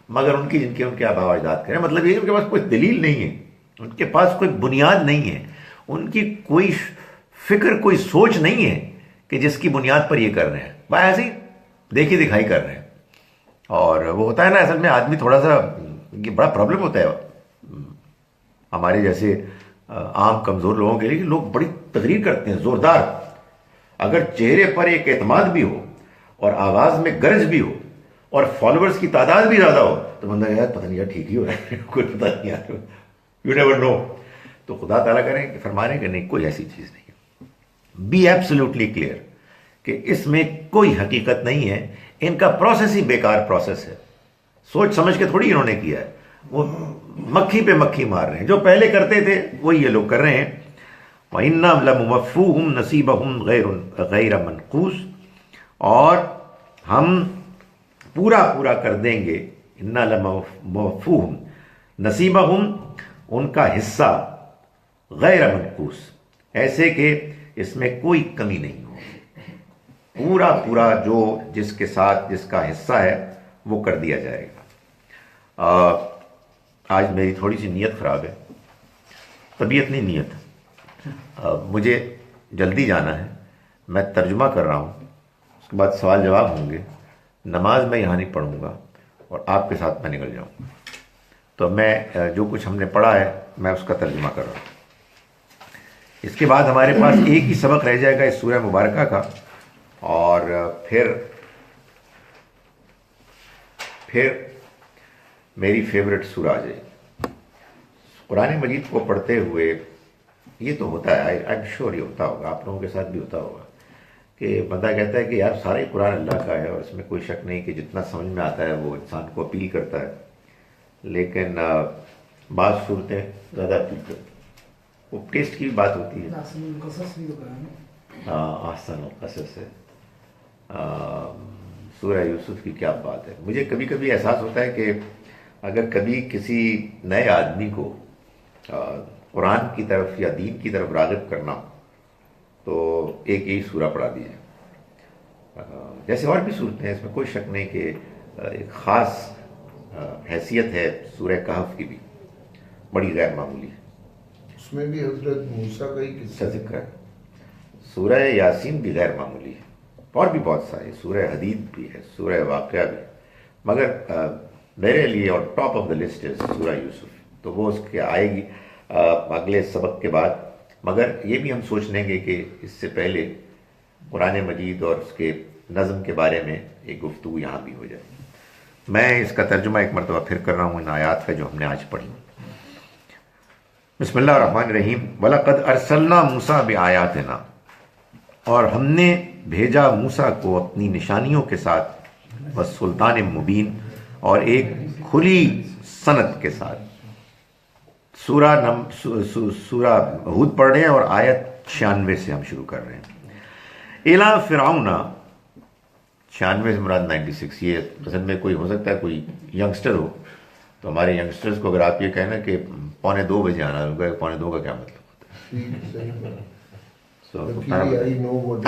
مگر ان کی جن کے ان کے آباء و اجداد کریں. مطلب یہ ان کے پاس کوئی دلیل نہیں ہے، ان کے پاس کوئی بنیاد نہیں ہے، ان کی کوئی فکر، کوئی سوچ نہیں ہے کہ جس کی بنیاد پر یہ کر رہے ہیں. بھائی ایسے ہی دیکھی دکھائی کر رہے ہیں. اور وہ ہوتا ہے نا، اصل میں آدمی تھوڑا سا، یہ بڑا پرابلم ہوتا ہے ہمارے جیسے عام کمزور لوگوں کے لیے، کہ لوگ بڑی تقریر کرتے ہیں زوردار. اگر چہرے پر ایک اعتماد بھی ہو اور آواز میں گرج بھی ہو اور فالوورز کی تعداد بھی زیادہ ہو تو بندہ یار پتہ نہیں یار ٹھیک ہی ہو رہا ہے، کوئی پتہ نہیں یار، یو نیور نو. تو خدا تعالیٰ کریں کہ فرمانے کہ نہیں، کوئی ایسی چیز نہیں ہے. بی ایبسلیوٹلی کلیئر کہ اس میں کوئی حقیقت نہیں ہے. ان کا پروسیس ہی بیکار پروسیس ہے، سوچ سمجھ کے تھوڑی انہوں نے کیا ہے. وہ مکھی پہ مکھی مار رہے ہیں، جو پہلے کرتے تھے وہی یہ لوگ کر رہے ہیں. وَإِنَّا لَمُوَفُّوهُمْ نَصِيبَهُمْ غَيْرَ مَنْقُوصٍ، اور ہم پورا کر دیں گے. اِنَّا لَمُوَفُّوهُمْ نَصِيبَهُمْ، ان کا حصہ، غیر منقوص، ایسے کہ اس میں کوئی کمی نہیں ہو. پورا جو جس کے ساتھ جس کا حصہ ہے وہ کر دیا جائے گا. آج میری تھوڑی سی نیت خراب ہے، طبیعت نہیں، نیت. مجھے جلدی جانا ہے، میں ترجمہ کر رہا ہوں، اس کے بعد سوال جواب ہوں گے. نماز میں یہاں نہیں پڑھوں گا اور آپ کے ساتھ میں نکل جاؤں گا. تو میں جو کچھ ہم نے پڑھا ہے میں اس کا ترجمہ کر رہا ہوں. اس کے بعد ہمارے پاس ایک ہی سبق رہ جائے گا اس سورہ مبارکہ کا، اور پھر میری فیوریٹ سورہ آ جائے گی۔ قرآن مجید کو پڑھتے ہوئے یہ تو ہوتا ہے، آئی ایم شیور یہ ہوتا ہوگا، آپ لوگوں کے ساتھ بھی ہوتا ہوگا، کہ بندہ کہتا ہے کہ یار سارا ہی قرآن اللہ کا ہے اور اس میں کوئی شک نہیں کہ جتنا سمجھ میں آتا ہے وہ انسان کو اپیل کرتا ہے، لیکن بعض صورتیں زیادہ اپیل کرتی ہیں، وہ ٹیسٹ کی بات ہوتی ہے۔ احسن القصص ہے، سورہ یوسف کی کیا بات ہے۔ مجھے کبھی کبھی احساس ہوتا ہے کہ اگر کبھی کسی نئے آدمی کو قرآن کی طرف یا دین کی طرف راغب کرنا ہو تو ایک یہی سورہ پڑھا دیجیے، جیسے اور بھی صورتیں ہیں، اس میں کوئی شک نہیں کہ ایک خاص حیثیت ہے سورہ کہف کی بھی، بڑی غیر معمولی ہے۔ اس میں بھی حضرت موسیٰ کا ہی قصہ ذکر ہے، سورہ یاسین بھی غیر معمولی ہے، اور بھی بہت سارے، سورہ حدید بھی ہے، سورہ واقعہ بھی ہے، مگر میرے لیے اور ٹاپ آف دا لسٹ ہے سورہ یوسف، تو وہ اس کے آئے گی اگلے سبق کے بعد۔ مگر یہ بھی ہم سوچ لیں گے کہ اس سے پہلے قرآن مجید اور اس کے نظم کے بارے میں ایک گفتگو یہاں بھی ہو جائے۔ میں اس کا ترجمہ ایک مرتبہ پھر کر رہا ہوں ان آیات کا جو ہم نے آج پڑھی۔ بسم اللہ الرحمن الرحیم۔ وَلَقَدْ أَرْسَلْنَا مُوسَىٰ بِآيَاتِنَا، اور ہم نے بھیجا موسیٰ کو اپنی نشانیوں کے ساتھ، وَالسُّلْطَانِ مُبِينٍ، اور ایک کھلی سند کے ساتھ۔ سورہ ہود پڑھ رہے ہیں اور آیت 96 سے ہم شروع کر رہے ہیں۔ اِلَىٰ فِرْعَوْنَ، 96 سے مراد 96۔ یہ مثلا میں کوئی ہو سکتا ہے کوئی ینگسٹر ہو تو ہمارے ینگسٹرز کو اگر آپ یہ کہنا کہ 1:45 بجے آنا، ان کا 1:45 کا کیا مطلب ہوتا ہے؟ Luckily, I know what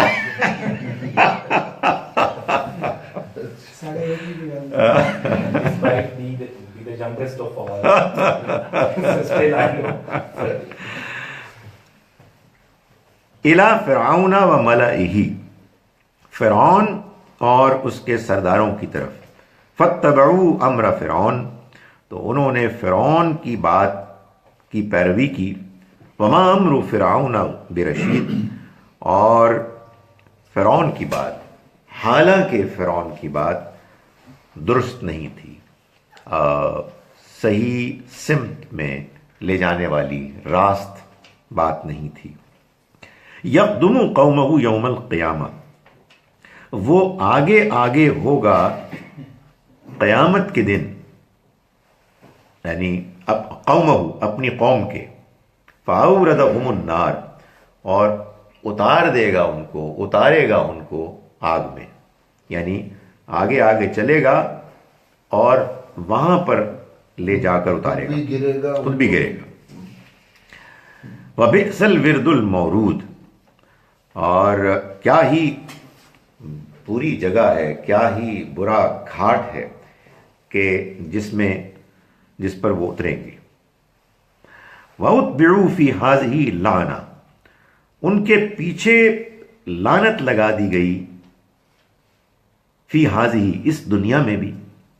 Despite being the youngest of all, still I know. اِلَىٰ فِرْعَوْنَ وَمَلَئِهِ، فرعون اور اس کے سرداروں کی طرف۔ فَاتَّبَعُوا أَمْرَ فِرْعَوْنَ، تو انہوں نے فرعون کی بات کی پیروی کی۔ وَمَا أَمْرُ فِرْعَوْنَ بِرَشِيدٍ، اور فرعون کی بات، حالانکہ فرعون کی بات درست نہیں تھی، صحیح سمت میں لے جانے والی راست بات نہیں تھی۔ یقدم قومہ یوم القیامہ، وہ آگے آگے ہوگا قیامت کے دن، یعنی قومہ اپنی قوم کے، فاوردہم النار، اور اتار دے گا ان کو، اتارے گا ان کو آگ میں، یعنی آگے آگے چلے گا اور وہاں پر لے جا کر اتارے گا، خود بھی گرے گا۔ وَبِئْسَ الْوِرْدُ الْمَوْرُودُ، اور کیا ہی بری جگہ ہے، کیا ہی برا گھاٹ ہے کہ جس پر وہ اتریں گے۔ وَأُتْبِعُوا فِي هَٰذِهِ لَعْنَةً، ان کے پیچھے لعنت لگا دی گئی، فی ہذہ، اس دنیا میں بھی،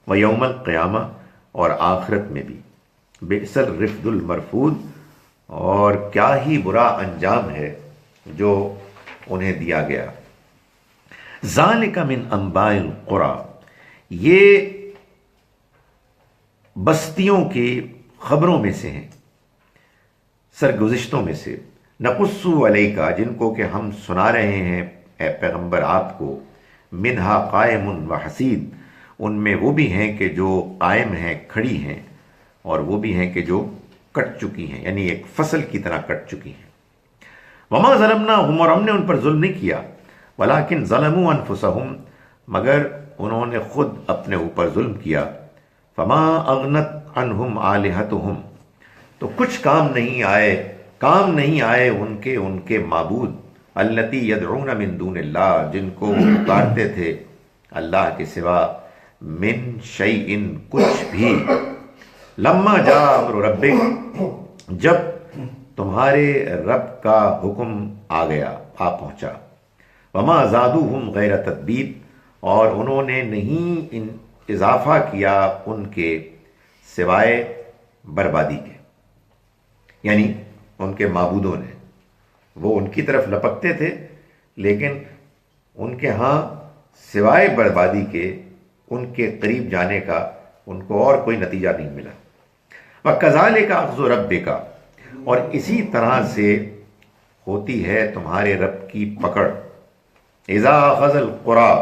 ویوم القیامہ، اور آخرت میں بھی۔ بئس الرفد المرفود، اور کیا ہی برا انجام ہے جو انہیں دیا گیا۔ ذالک من انباء القری، یہ بستیوں کی خبروں میں سے ہیں، سرگزشتوں میں سے۔ نقص علیک، جن کو کہ ہم سنا رہے ہیں اے پیغمبر آپ کو، منہا قائم و حسید، ان میں وہ بھی ہیں کہ جو قائم ہیں، کھڑی ہیں، اور وہ بھی ہیں کہ جو کٹ چکی ہیں، یعنی ایک فصل کی طرح کٹ چکی ہیں۔ وما ظلمناہم، اور ہم نے ان پر ظلم نہیں کیا، ولکن ظلموا انفسہم، مگر انہوں نے خود اپنے اوپر ظلم کیا۔ فما اغنت عنہم آلہتہم، تو کچھ کام نہیں آئے ان کے معبود، التی یدعون من دون اللہ، جن کو وہ پکارتے تھے اللہ کے سوا، من شیئن، کچھ بھی، لما جاء امر ربک، جب تمہارے رب کا حکم آ پہنچا، وما زادوہم غیر تتبیب، اور انہوں نے نہیں اضافہ کیا ان کے سوائے بربادی کے، یعنی ان کے معبودوں نے وہ ان کی طرف لپکتے تھے، لیکن ان کے ہاں سوائے بربادی کے ان کے قریب جانے کا ان کو اور کوئی نتیجہ نہیں ملا۔ وَكَذَلِكَ أَخْذُ رَبِّكَ، اور اسی طرح سے ہوتی ہے تمہارے رب کی پکڑ، اِذَا أَخَذَ الْقُرَىٰ،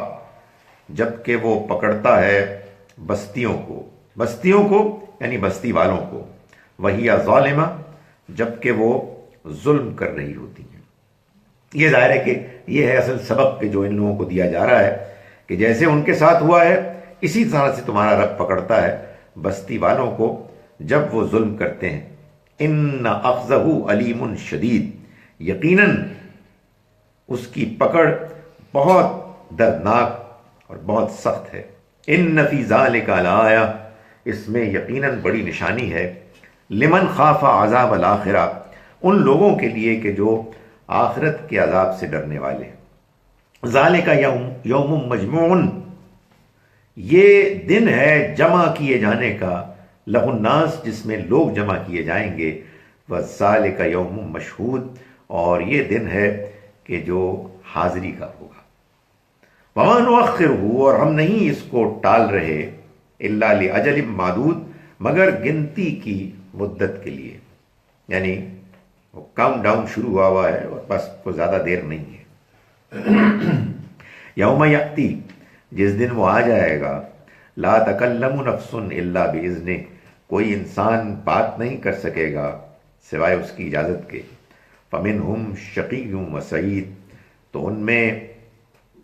جب کہ وہ پکڑتا ہے بستیوں کو یعنی بستی والوں کو، وَهِيَ ظَالِمَةٌ، جب کہ وہ ظلم کر رہی ہوتی ہیں۔ یہ ظاہر ہے کہ یہ ہے اصل سبق کہ جو ان لوگوں کو دیا جا رہا ہے کہ جیسے ان کے ساتھ ہوا ہے اسی طرح سے تمہارا رب پکڑتا ہے بستی والوں کو جب وہ ظلم کرتے ہیں۔ ان اخذہ علیم شدید، یقیناً اس کی پکڑ بہت دردناک اور بہت سخت ہے۔ ان فی ذلک لآیہ، اس میں یقیناً بڑی نشانی ہے، لمن خاف عذاب الآخرہ، ان لوگوں کے لیے کہ جو آخرت کے عذاب سے ڈرنے والے۔ ذالک یوم مجموع، یہ دن ہے جمع کیے جانے کا، لہ الناس، جس میں لوگ جمع کیے جائیں گے، وذالک یوم مشہود، اور یہ دن ہے کہ جو حاضری کا ہوگا۔ وما نؤخرہ، اور ہم نہیں اس کو ٹال رہے، الا لاجل معدود، مگر گنتی کی مدت کے لیے، یعنی وہ کاؤنٹ ڈاؤن شروع ہوا ہے اور بس کوئی زیادہ دیر نہیں ہے۔ یوم یأتی، جس دن وہ آ جائے گا، لا تکلم نفس الا باذنہ، کوئی انسان بات نہیں کر سکے گا سوائے اس کی اجازت کے۔ فمنہم شقی و سعید، تو ان میں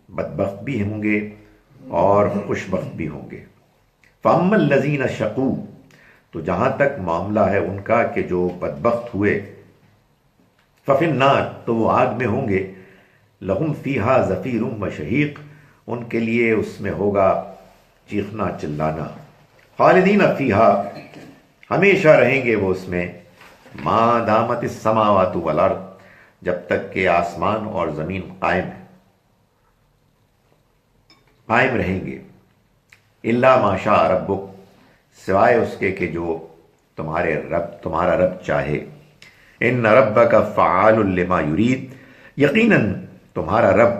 بدبخت بھی ہوں گے اور خوش بخت بھی ہوں گے۔ فاما الذین شقوا، تو جہاں تک معاملہ ہے ان کا کہ جو بدبخت ہوئے، ففی النار، تو وہ آگ میں ہوں گے، لہم فیہا زفیر و شہیق، ان کے لیے اس میں ہوگا چیخنا چلانا، خالدین فیہا، ہمیشہ رہیں گے وہ اس میں، ما دامت السماوات والارض، جب تک کہ آسمان اور زمین قائم رہیں گے، الا ما شاء ربک، سوائے اس کے کہ جو تمہارا رب چاہے۔ ان ربک فعال لما یرید، یقیناً تمہارا رب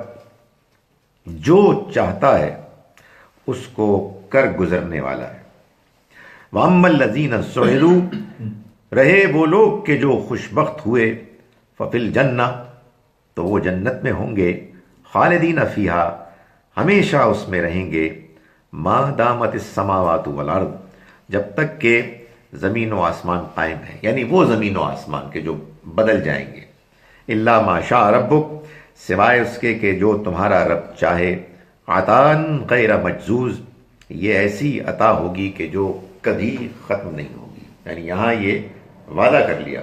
جو چاہتا ہے اس کو کر گزرنے والا ہے۔ واما الذین سعدوا، رہے وہ لوگ کہ جو خوش بخت ہوئے، ففی الجنہ، تو وہ جنت میں ہوں گے، خالدین فیہا، ہمیشہ اس میں رہیں گے، ما دامت السماوات والارض، جب تک کہ زمین و آسمان قائم ہے، یعنی وہ زمین و آسمان کے جو بدل جائیں گے، الا ما شاء ربک، سوائے اس کے کہ جو تمہارا رب چاہے، عطاً غیر مجزوز، یہ ایسی عطا ہوگی کہ جو کبھی ختم نہیں ہوگی، یعنی یہاں یہ وعدہ کر لیا،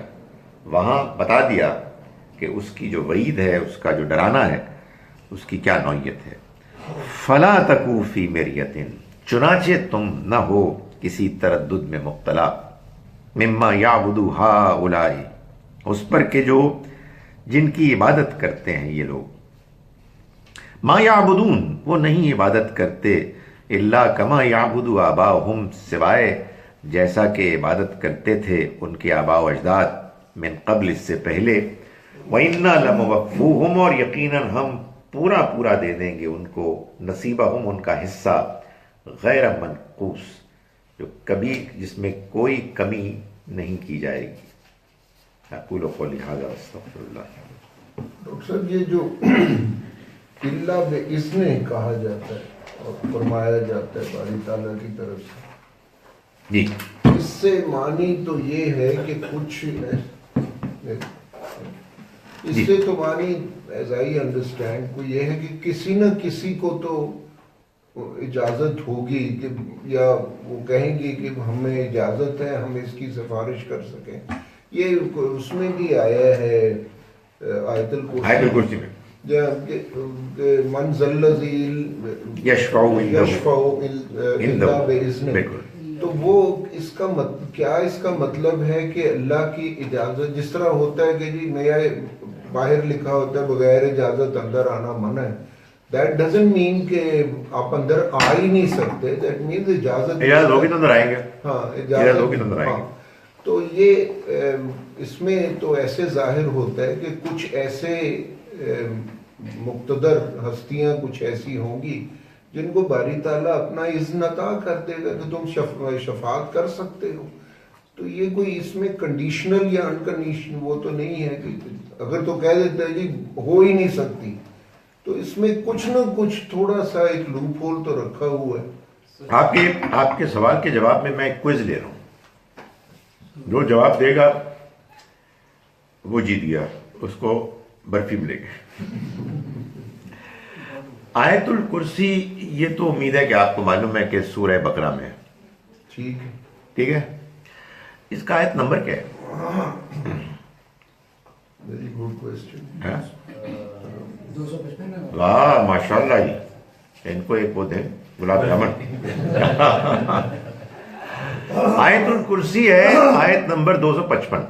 وہاں بتا دیا کہ اس کی جو وعید ہے، اس کا جو ڈرانا ہے، اس کی کیا نوعیت ہے۔ فلا تکو فی مریۃ، چنانچہ تم نہ ہو کسی تردد میں مبتلا، مما یعبد ہؤلاء، اس پر کہ جو جن کی عبادت کرتے ہیں یہ لوگ، ما یعبدون، وہ نہیں عبادت کرتے، الا کما یعبد آباؤہم، سوائے جیسا کہ عبادت کرتے تھے ان کے آباء و اجداد، من قبل، اس سے پہلے، وَإِنَّا لَمُوَفُّوهُمْ، اور یقیناً ہم پورا دے دیں گے ان کو، نصیبہم، ان کا حصہ، غیر منقوص، جس میں کوئی کمی نہیں کی جائے گی۔ اقول قولی ھذا واستغفر اللہ۔ ڈاکٹر صاحب، یہ جو اللہ باذن کہا جاتا ہے اور فرمایا جاتا ہے باری تعالیٰ کی طرف سے، جی، اس سے معنی تو یہ ہے کہ کچھ اس سے تو معنی ایز آئی انڈرسٹینڈ کو یہ ہے کہ کسی نہ کسی کو تو اجازت ہوگی کہ، یا وہ کہیں گے کہ ہمیں اجازت ہے، ہم اس کی سفارش کر سکیں۔ یہ اس میں بھی آیا ہے آیت الکرسی میں، من ذا الذی یشفع الا باذنہ، تو وہ اس کا کیا اس کا مطلب ہے کہ اللہ کی اجازت، جس طرح ہوتا ہے کہ جی میں باہر لکھا ہوتا ہے بغیر اجازت اندر آنا منع ہے، دیٹ ڈزنٹ مین کہ آپ اندر آ ہی نہیں سکتے، دیٹ مینز اجازت ہوگی تو اندر آئیں گے، ہاں اجازت ہوگی تو اندر آئیں گے۔ تو یہ اس میں تو ایسے ظاہر ہوتا ہے کہ کچھ ایسے مقتدر ہستیاں کچھ ایسی ہوں گی جن کو باری تعالیٰ اپنا اذن عطا کر دے گا کہ تم شفاعت کر سکتے ہو. تو یہ کوئی اس میں کنڈیشنل یا انکنڈیشنل وہ تو نہیں ہے کہ اگر تو کہہ دیتا ہے جی ہو ہی نہیں سکتی، تو اس میں کچھ نہ کچھ تھوڑا سا ایک لوپ ہول تو رکھا ہوا ہے. آپ کے سوال کے جواب میں ایک کوئز لے رہا ہوں. جو جواب دے گا وہ جیت گیا، اس کو برفی ملے گی. آیت الکرسی، یہ تو امید ہے کہ آپ کو معلوم ہے کہ سورہ بقرہ میں ہے. ٹھیک ہے. اس کا آیت نمبر کیا ہے؟ Very good question. واہ ماشاء اللہ جی، ان کو ایک وہ دیں گلاب جامن. آیت الکرسی ہے آیت نمبر 255.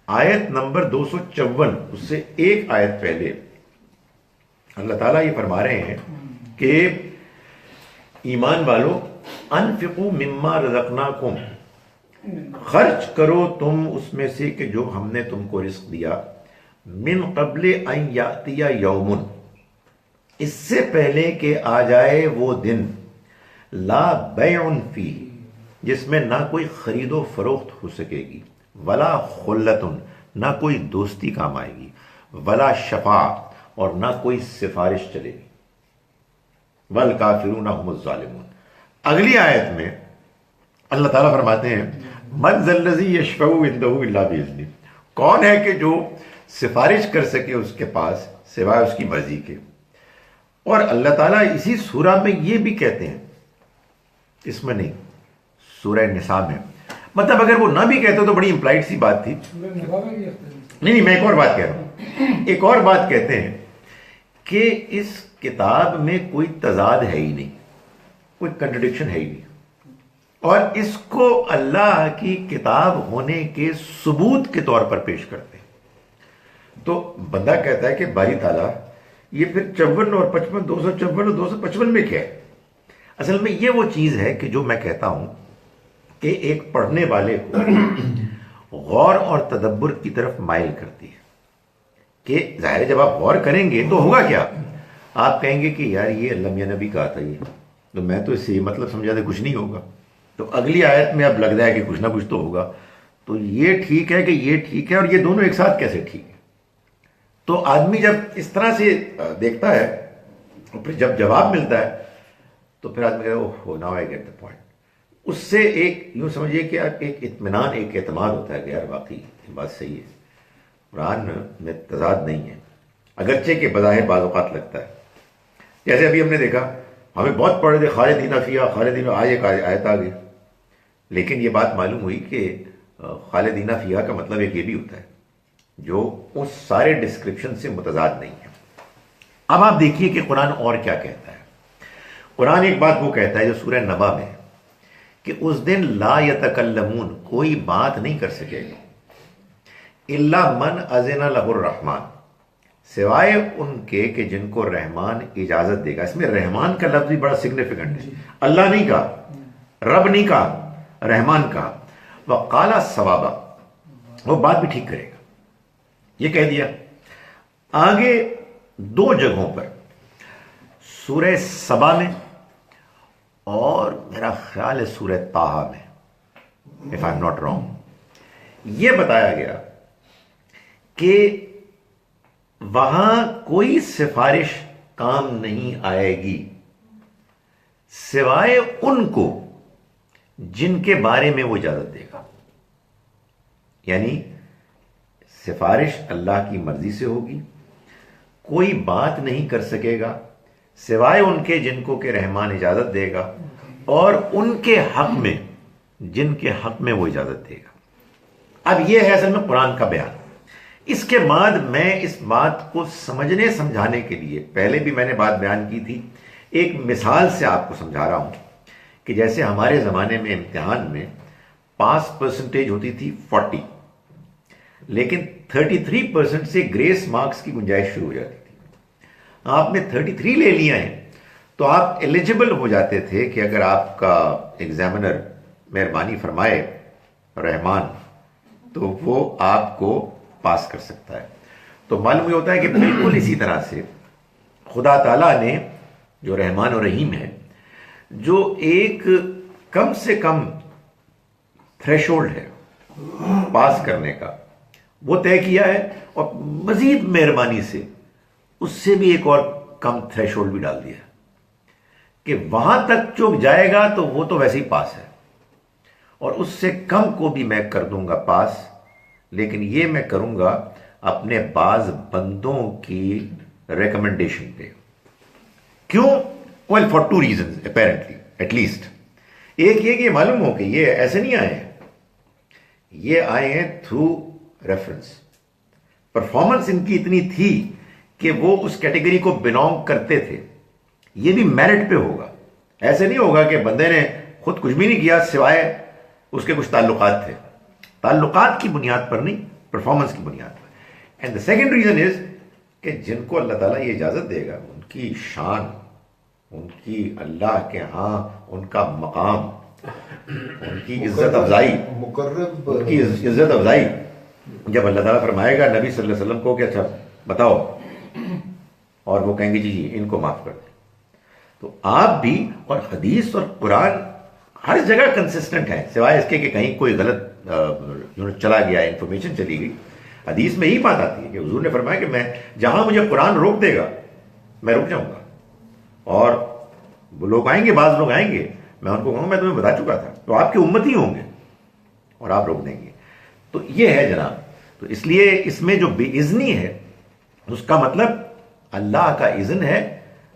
آیت نمبر 254، اس سے ایک آیت پہلے اللہ تعالیٰ یہ فرما رہے ہیں کہ ایمان والو انفقوا مما رزقناکم، خرچ کرو تم اس میں سے کہ جو ہم نے تم کو رزق دیا، من قبل ان یاتی یوم، اس سے پہلے کہ آ جائے وہ دن، لا بیع فیہ، جس میں نہ کوئی خرید و فروخت ہو سکے گی، ولا خلت، نہ کوئی دوستی کام آئے گی، ولا شفاعت، اور نہ کوئی سفارش چلے گی، والکافرون هم الظالمون. اگلی آیت میں اللہ تعالیٰ فرماتے ہیں من ذا الذی یشفع عنده الا باذنہ، کون ہے کہ جو سفارش کر سکے اس کے پاس سوائے اس کی مرضی کے. اور اللہ تعالیٰ اسی سورہ میں یہ بھی کہتے ہیں، اس میں نہیں، سورہ نساء میں. مطلب اگر وہ نہ بھی کہتے تو بڑی امپلائڈ سی بات تھی. نہیں میں ایک اور بات کہہ رہا ہوں. ایک اور بات کہتے ہیں کہ اس کتاب میں کوئی تضاد ہے ہی نہیں، کوئی کنٹرڈکشن ہے ہی نہیں، اور اس کو اللہ کی کتاب ہونے کے ثبوت کے طور پر پیش کرتے ہیں. تو بندہ کہتا ہے کہ باری تعالیٰ یہ پھر 54 اور 55، 254 اور 255 میں کیا ہے؟ اصل میں یہ وہ چیز ہے کہ جو میں کہتا ہوں کہ ایک پڑھنے والے کو غور اور تدبر کی طرف مائل کرتی ہے. کہ ظاہر ہے جب آپ غور کریں گے تو ہوگا کیا، آپ کہیں گے کہ یار یہ اللہ میاں نبی کہا تھا، یہ تو میں تو اس سے مطلب سمجھا تھا کچھ نہیں ہوگا. تو اگلی آیت میں اب لگ رہا ہے کہ کچھ نہ کچھ تو ہوگا. تو یہ ٹھیک ہے کہ یہ ٹھیک ہے، اور یہ دونوں ایک ساتھ کیسے ٹھیک ہے؟ تو آدمی جب اس طرح سے دیکھتا ہے اور پھر جب جواب ملتا ہے تو پھر آدمی کہتا ہے oh now I get the point. اس سے ایک یوں سمجھیے کہ ایک اطمینان، ایک اعتماد ہوتا ہے کہ یار واقعی یہ بات صحیح ہے، قرآن میں تضاد نہیں ہے، اگرچہ کہ بظاہر بعض اوقات لگتا ہے. جیسے ابھی ہم نے دیکھا، ہمیں بہت پڑھ رہے تھے خالدین فیہا، خالدین، آج ایک آیت آ گئی، لیکن یہ بات معلوم ہوئی کہ خالدین فیہا کا مطلب ایک یہ بھی ہوتا ہے جو اس سارے ڈسکرپشن سے متضاد نہیں ہے. اب آپ دیکھیے کہ قرآن اور کیا کہتا ہے. قرآن ایک بات وہ کہتا ہے جو سورہ نبا میں ہے کہ اس دن لا یتکلمون، کوئی بات نہیں کر سکے گا، الا من اذن لہ الرحمن، سوائے ان کے کہ جن کو رحمان اجازت دے گا. اس میں رحمان کا لفظ بھی بڑا سگنیفیکنٹ ہے. اللہ نہیں کہا، رب نہیں کہا، رحمان کہا. وقال ثوابا، وہ بات بھی ٹھیک کرے گا، یہ کہہ دیا. آگے دو جگہوں پر، سورہ سبا میں اور میرا خیال ہے سورہ طٰہٰ میں، if I'm not wrong، یہ بتایا گیا کہ وہاں کوئی سفارش کام نہیں آئے گی سوائے ان کو جن کے بارے میں وہ اجازت دے گا. یعنی سفارش اللہ کی مرضی سے ہوگی، کوئی بات نہیں کر سکے گا سوائے ان کے جن کو کہ رحمان اجازت دے گا، اور ان کے حق میں جن کے حق میں وہ اجازت دے گا. اب یہ ہے اصل میں قرآن کا بیان. اس کے بعد میں اس بات کو سمجھنے سمجھانے کے لیے، پہلے بھی میں نے بات بیان کی تھی، ایک مثال سے آپ کو سمجھا رہا ہوں کہ جیسے ہمارے زمانے میں امتحان میں پاس پرسنٹیج ہوتی تھی 40، لیکن 33% سے گریس مارکس کی گنجائش شروع ہو جاتی تھی. آپ نے 33 لے لیا ہے تو آپ ایلیجبل ہو جاتے تھے کہ اگر آپ کا ایگزامنر مہربانی فرمائے رحمان تو وہ آپ کو پاس کر سکتا ہے. تو معلوم یہ ہوتا ہے کہ بالکل اسی طرح سے خدا تعالیٰ نے جو رحمان و رحیم ہے، جو ایک کم سے کم تھریشولڈ ہے پاس کرنے کا، وہ طے کیا ہے، اور مزید مہربانی سے اس سے بھی ایک اور کم تھریشولڈ بھی ڈال دیا کہ وہاں تک جو جائے گا تو وہ تو ویسے ہی پاس ہے، اور اس سے کم کو بھی میں کر دوں گا پاس، لیکن یہ میں کروں گا اپنے بعض بندوں کی ریکمنڈیشن پہ. کیوں؟ Well for 2 reasons apparently at least. ایک یہ کہ یہ معلوم ہو کہ یہ ایسے نہیں آئے ہیں، یہ آئے ہیں تھرو ریفرنس. پرفارمنس ان کی اتنی تھی کہ وہ اس کیٹیگری کو بلونگ کرتے تھے. یہ بھی میرٹ پہ ہوگا، ایسے نہیں ہوگا کہ بندے نے خود کچھ بھی نہیں کیا سوائے اس کے کچھ تعلقات تھے. تعلقات کی بنیاد پر نہیں، پرفارمنس کی بنیاد پر. And the second reason is کہ جن کو اللہ تعالیٰ یہ اجازت دے گا، ان کی شان، ان کی اللہ کے ہاں ان کا مقام، ان کی عزت افزائی، مقرب، ان کی عزت افزائی، جب اللہ تعالیٰ فرمائے گا نبی صلی اللہ علیہ وسلم کو کہ اچھا بتاؤ، اور وہ کہیں گے جی ان کو معاف کر دیں، تو آپ بھی، اور حدیث اور قرآن ہر جگہ کنسسٹنٹ ہے، سوائے اس کے کہ کہیں کوئی غلط چلا گیا، انفارمیشن چلی گئی. حدیث میں یہی بات آتی ہے کہ حضور نے فرمایا کہ میں جہاں مجھے قرآن روک دے گا میں رک جاؤں گا، اور وہ لوگ آئیں گے، بعض لوگ آئیں گے، میں ان کو کہوں گا میں تمہیں بتا چکا تھا، تو آپ کے امتی ہوں گے اور آپ روک دیں گے. تو یہ ہے جناب. تو اس لیے اس میں جو بے اذنی ہے اس کا مطلب اللہ کا اذن ہے،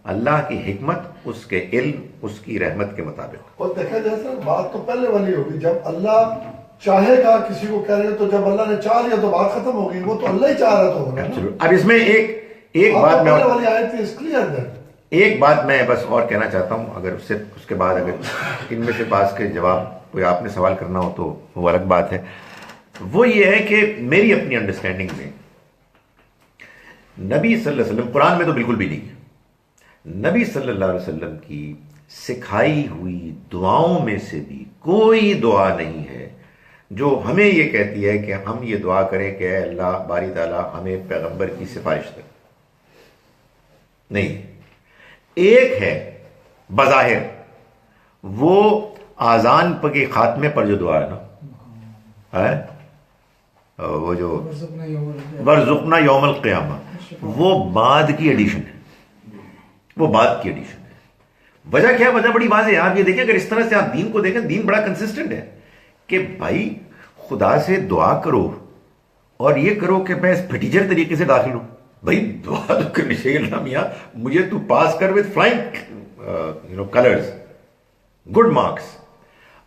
اللہ کی حکمت، اس کے علم، اس کی رحمت کے مطابق. اور دیکھا جائے سر، بات تو پہلے والی ہوگی، جب اللہ چاہے گا کسی کو کہہ رہے، تو جب اللہ نے چاہ لیا تو بات ختم ہو گئی، وہ تو اللہ ہی چاہ رہا تو. اب اس میں ایک بات میں والی آیت تھی، اس کلیئر ہے. ایک بات میں بس اور کہنا چاہتا ہوں، اگر اس کے بعد اگر ان میں سے بعض کے جواب کوئی آپ نے سوال کرنا ہو تو وہ الگ بات ہے. وہ یہ ہے کہ میری اپنی انڈرسٹینڈنگ میں نبی صلی اللہ علیہ وسلم، قرآن میں تو بالکل بھی نہیں ہے، نبی صلی اللہ علیہ وسلم کی سکھائی ہوئی دعاؤں میں سے بھی کوئی دعا نہیں ہے جو ہمیں یہ کہتی ہے کہ ہم یہ دعا کریں کہ اے اللہ باری تعالیٰ ہمیں پیغمبر کی سفارش دے. نہیں. ایک ہے بظاہر وہ آذان کے خاتمے پر جو دعا ہے نا، وہ جو ورزقنا یوم القیامہ، وہ بعد کی ایڈیشن ہے، وہ بعد کی ایڈیشن ہے. وجہ کیا؟ وجہ بڑی واضح ہے. آپ یہ دیکھیں، اگر اس طرح سے آپ دین کو دیکھیں، دین بڑا کنسسٹنٹ ہے کہ بھائی خدا سے دعا کرو اور یہ کرو کہ میں اس پھٹیچر طریقے سے داخل ہوں. بھائی دعا تو کرنی چاہیے، اللہ میاں مجھے تو پاس کر with flying colours, good marks.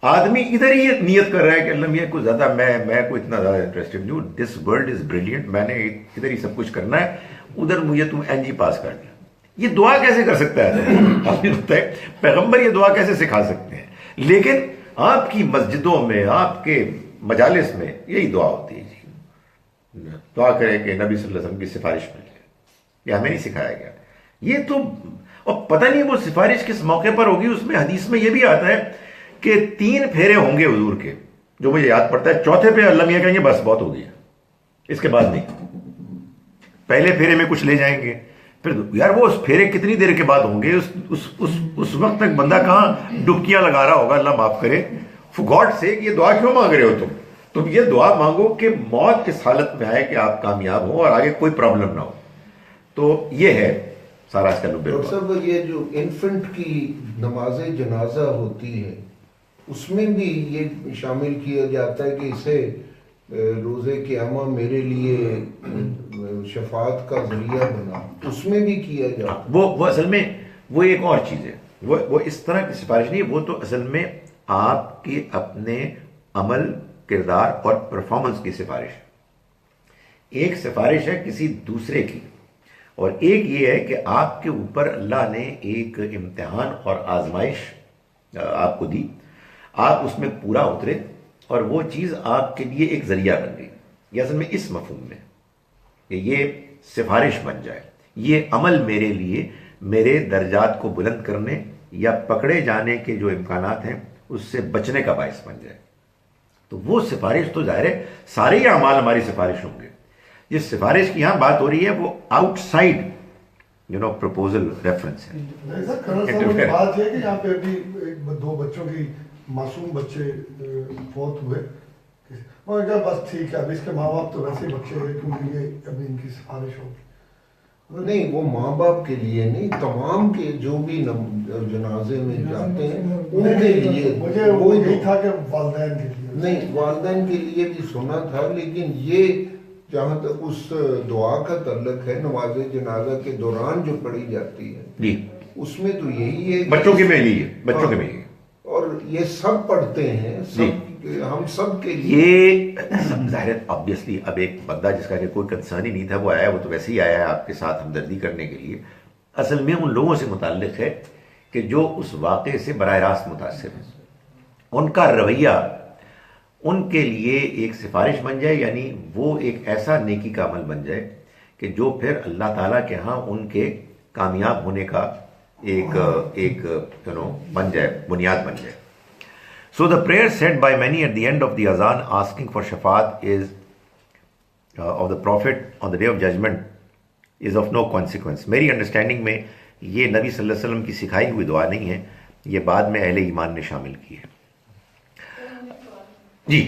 آدمی ادھر ہی نیت کر رہا ہے کہ اللہ میاں کوئی زیادہ میں کوئی اتنا زیادہ انٹرسٹڈ نہیں ہوں، دس ورلڈ از بریلینٹ، میں نے ادھر ہی سب کچھ کرنا ہے، ادھر مجھے تم این جی پاس کر دیا. یہ دعا کیسے کر سکتا ہے؟ پیغمبر یہ دعا کیسے سکھا سکتے ہیں؟ لیکن آپ کی مسجدوں میں، آپ کے مجالس میں یہی دعا ہوتی ہے، جی دعا کرے کہ نبی صلی اللہ علیہ وسلم کی سفارش مل جائے. یہ ہمیں نہیں سکھایا گیا. یہ تو، اور پتہ نہیں وہ سفارش کس موقع پر ہوگی. اس میں حدیث میں یہ بھی آتا ہے کہ 3 پھیرے ہوں گے حضور کے، جو مجھے یاد پڑتا ہے. چوتھے پہ اللہ میاں کہیں گے بس بہت ہو گیا، اس کے بعد نہیں. پہلے پھیرے میں کچھ لے جائیں گے، پھر یار وہ اس پھیرے کتنی دیر کے بعد ہوں گے، اس وقت تک بندہ کہاں ڈبکیاں لگا رہا ہوگا. اللہ معاف کرے. فور گاڈ سیک یہ دعا کیوں مانگ رہے ہو تم یہ دعا مانگو کہ موت اس حالت میں آئے کہ آپ کامیاب ہو اور آگے کوئی پرابلم نہ ہو. تو یہ ہے سارا اس کا لبے. ڈاکٹر صاحب، یہ جو انفنٹ کی نماز جنازہ ہوتی ہے اس میں بھی یہ شامل کیا جاتا ہے کہ اسے روزے قیامہ میرے لیے شفاعت کا ذریعہ بنا، اس میں بھی کیا جاتا ہے. وہ اصل میں وہ ایک اور چیز ہے، وہ اس طرح کی سفارش نہیں. وہ تو اصل میں آپ کے اپنے عمل، کردار اور پرفارمنس کی سفارش ہے. ایک سفارش ہے کسی دوسرے کی، اور ایک یہ ہے کہ آپ کے اوپر اللہ نے ایک امتحان اور آزمائش آپ کو دی، آپ اس میں پورا اترے اور وہ چیز آپ کے لیے ایک ذریعہ بن گئی. یہ اصل میں اس مفہوم میں کہ یہ سفارش بن جائے، یہ عمل میرے لیے میرے درجات کو بلند کرنے یا پکڑے جانے کے جو امکانات ہیں اس سے بچنے کا باعث بن جائے. تو وہ سفارش تو ظاہر ہے سارے ہی اعمال ہماری سفارش ہوں گے. جس سفارش کی یہاں بات ہو رہی ہے وہ آؤٹ سائڈ پروپوزل ریفرنس ہے. نہیں سر، کرنل صاحب کی بات یہ ہے کہ یہاں پہ ابھی دو بچوں کی معصوم بچے فوت ہوئے، اور کہا بس ٹھیک ہے اب اس کے ماں باپ تو ویسے ہی بچے ہیں کیونکہ یہ ابھی ان کی سفارش ہوگی. نہیں، وہ ماں باپ کے لیے نہیں، تمام کے جو بھی جنازے میں جاتے ہیں ان کے لیے. مجھے وہ یہی تھا کہ والدین کے لیے. نہیں، والدین کے لیے بھی سنا تھا، لیکن یہ جہاں تک اس دعا کا تعلق ہے نماز جنازہ کے دوران جو پڑھی جاتی ہے جی اس میں تو یہی ہے بچوں کے میں لیے بچوں کے میں لیے اور یہ سب پڑھتے ہیں، سب ہم سب کے لیے. یہ ظاہر آبویسلی اب ایک بندہ جس کا کہ کوئی کنسرن ہی نہیں تھا وہ آیا، وہ تو ویسے ہی آیا ہے آپ کے ساتھ ہمدردی کرنے کے لیے. اصل میں ان لوگوں سے متعلق ہے کہ جو اس واقعے سے براہ راست متاثر ہیں، ان کا رویہ ان کے لیے ایک سفارش بن جائے، یعنی وہ ایک ایسا نیکی کا عمل بن جائے کہ جو پھر اللہ تعالیٰ کے ہاں ان کے کامیاب ہونے کا ایک بن جائے، بنیاد بن جائے. So the prayer said by many at the end of the azan asking for shafaat is of the Prophet on the day of judgment is of no consequence. میری انڈرسٹینڈنگ میں یہ نبی صلی اللہ علیہ وسلم کی سکھائی ہوئی دعا نہیں ہے، یہ بعد میں اہل ایمان نے شامل کی ہے. جی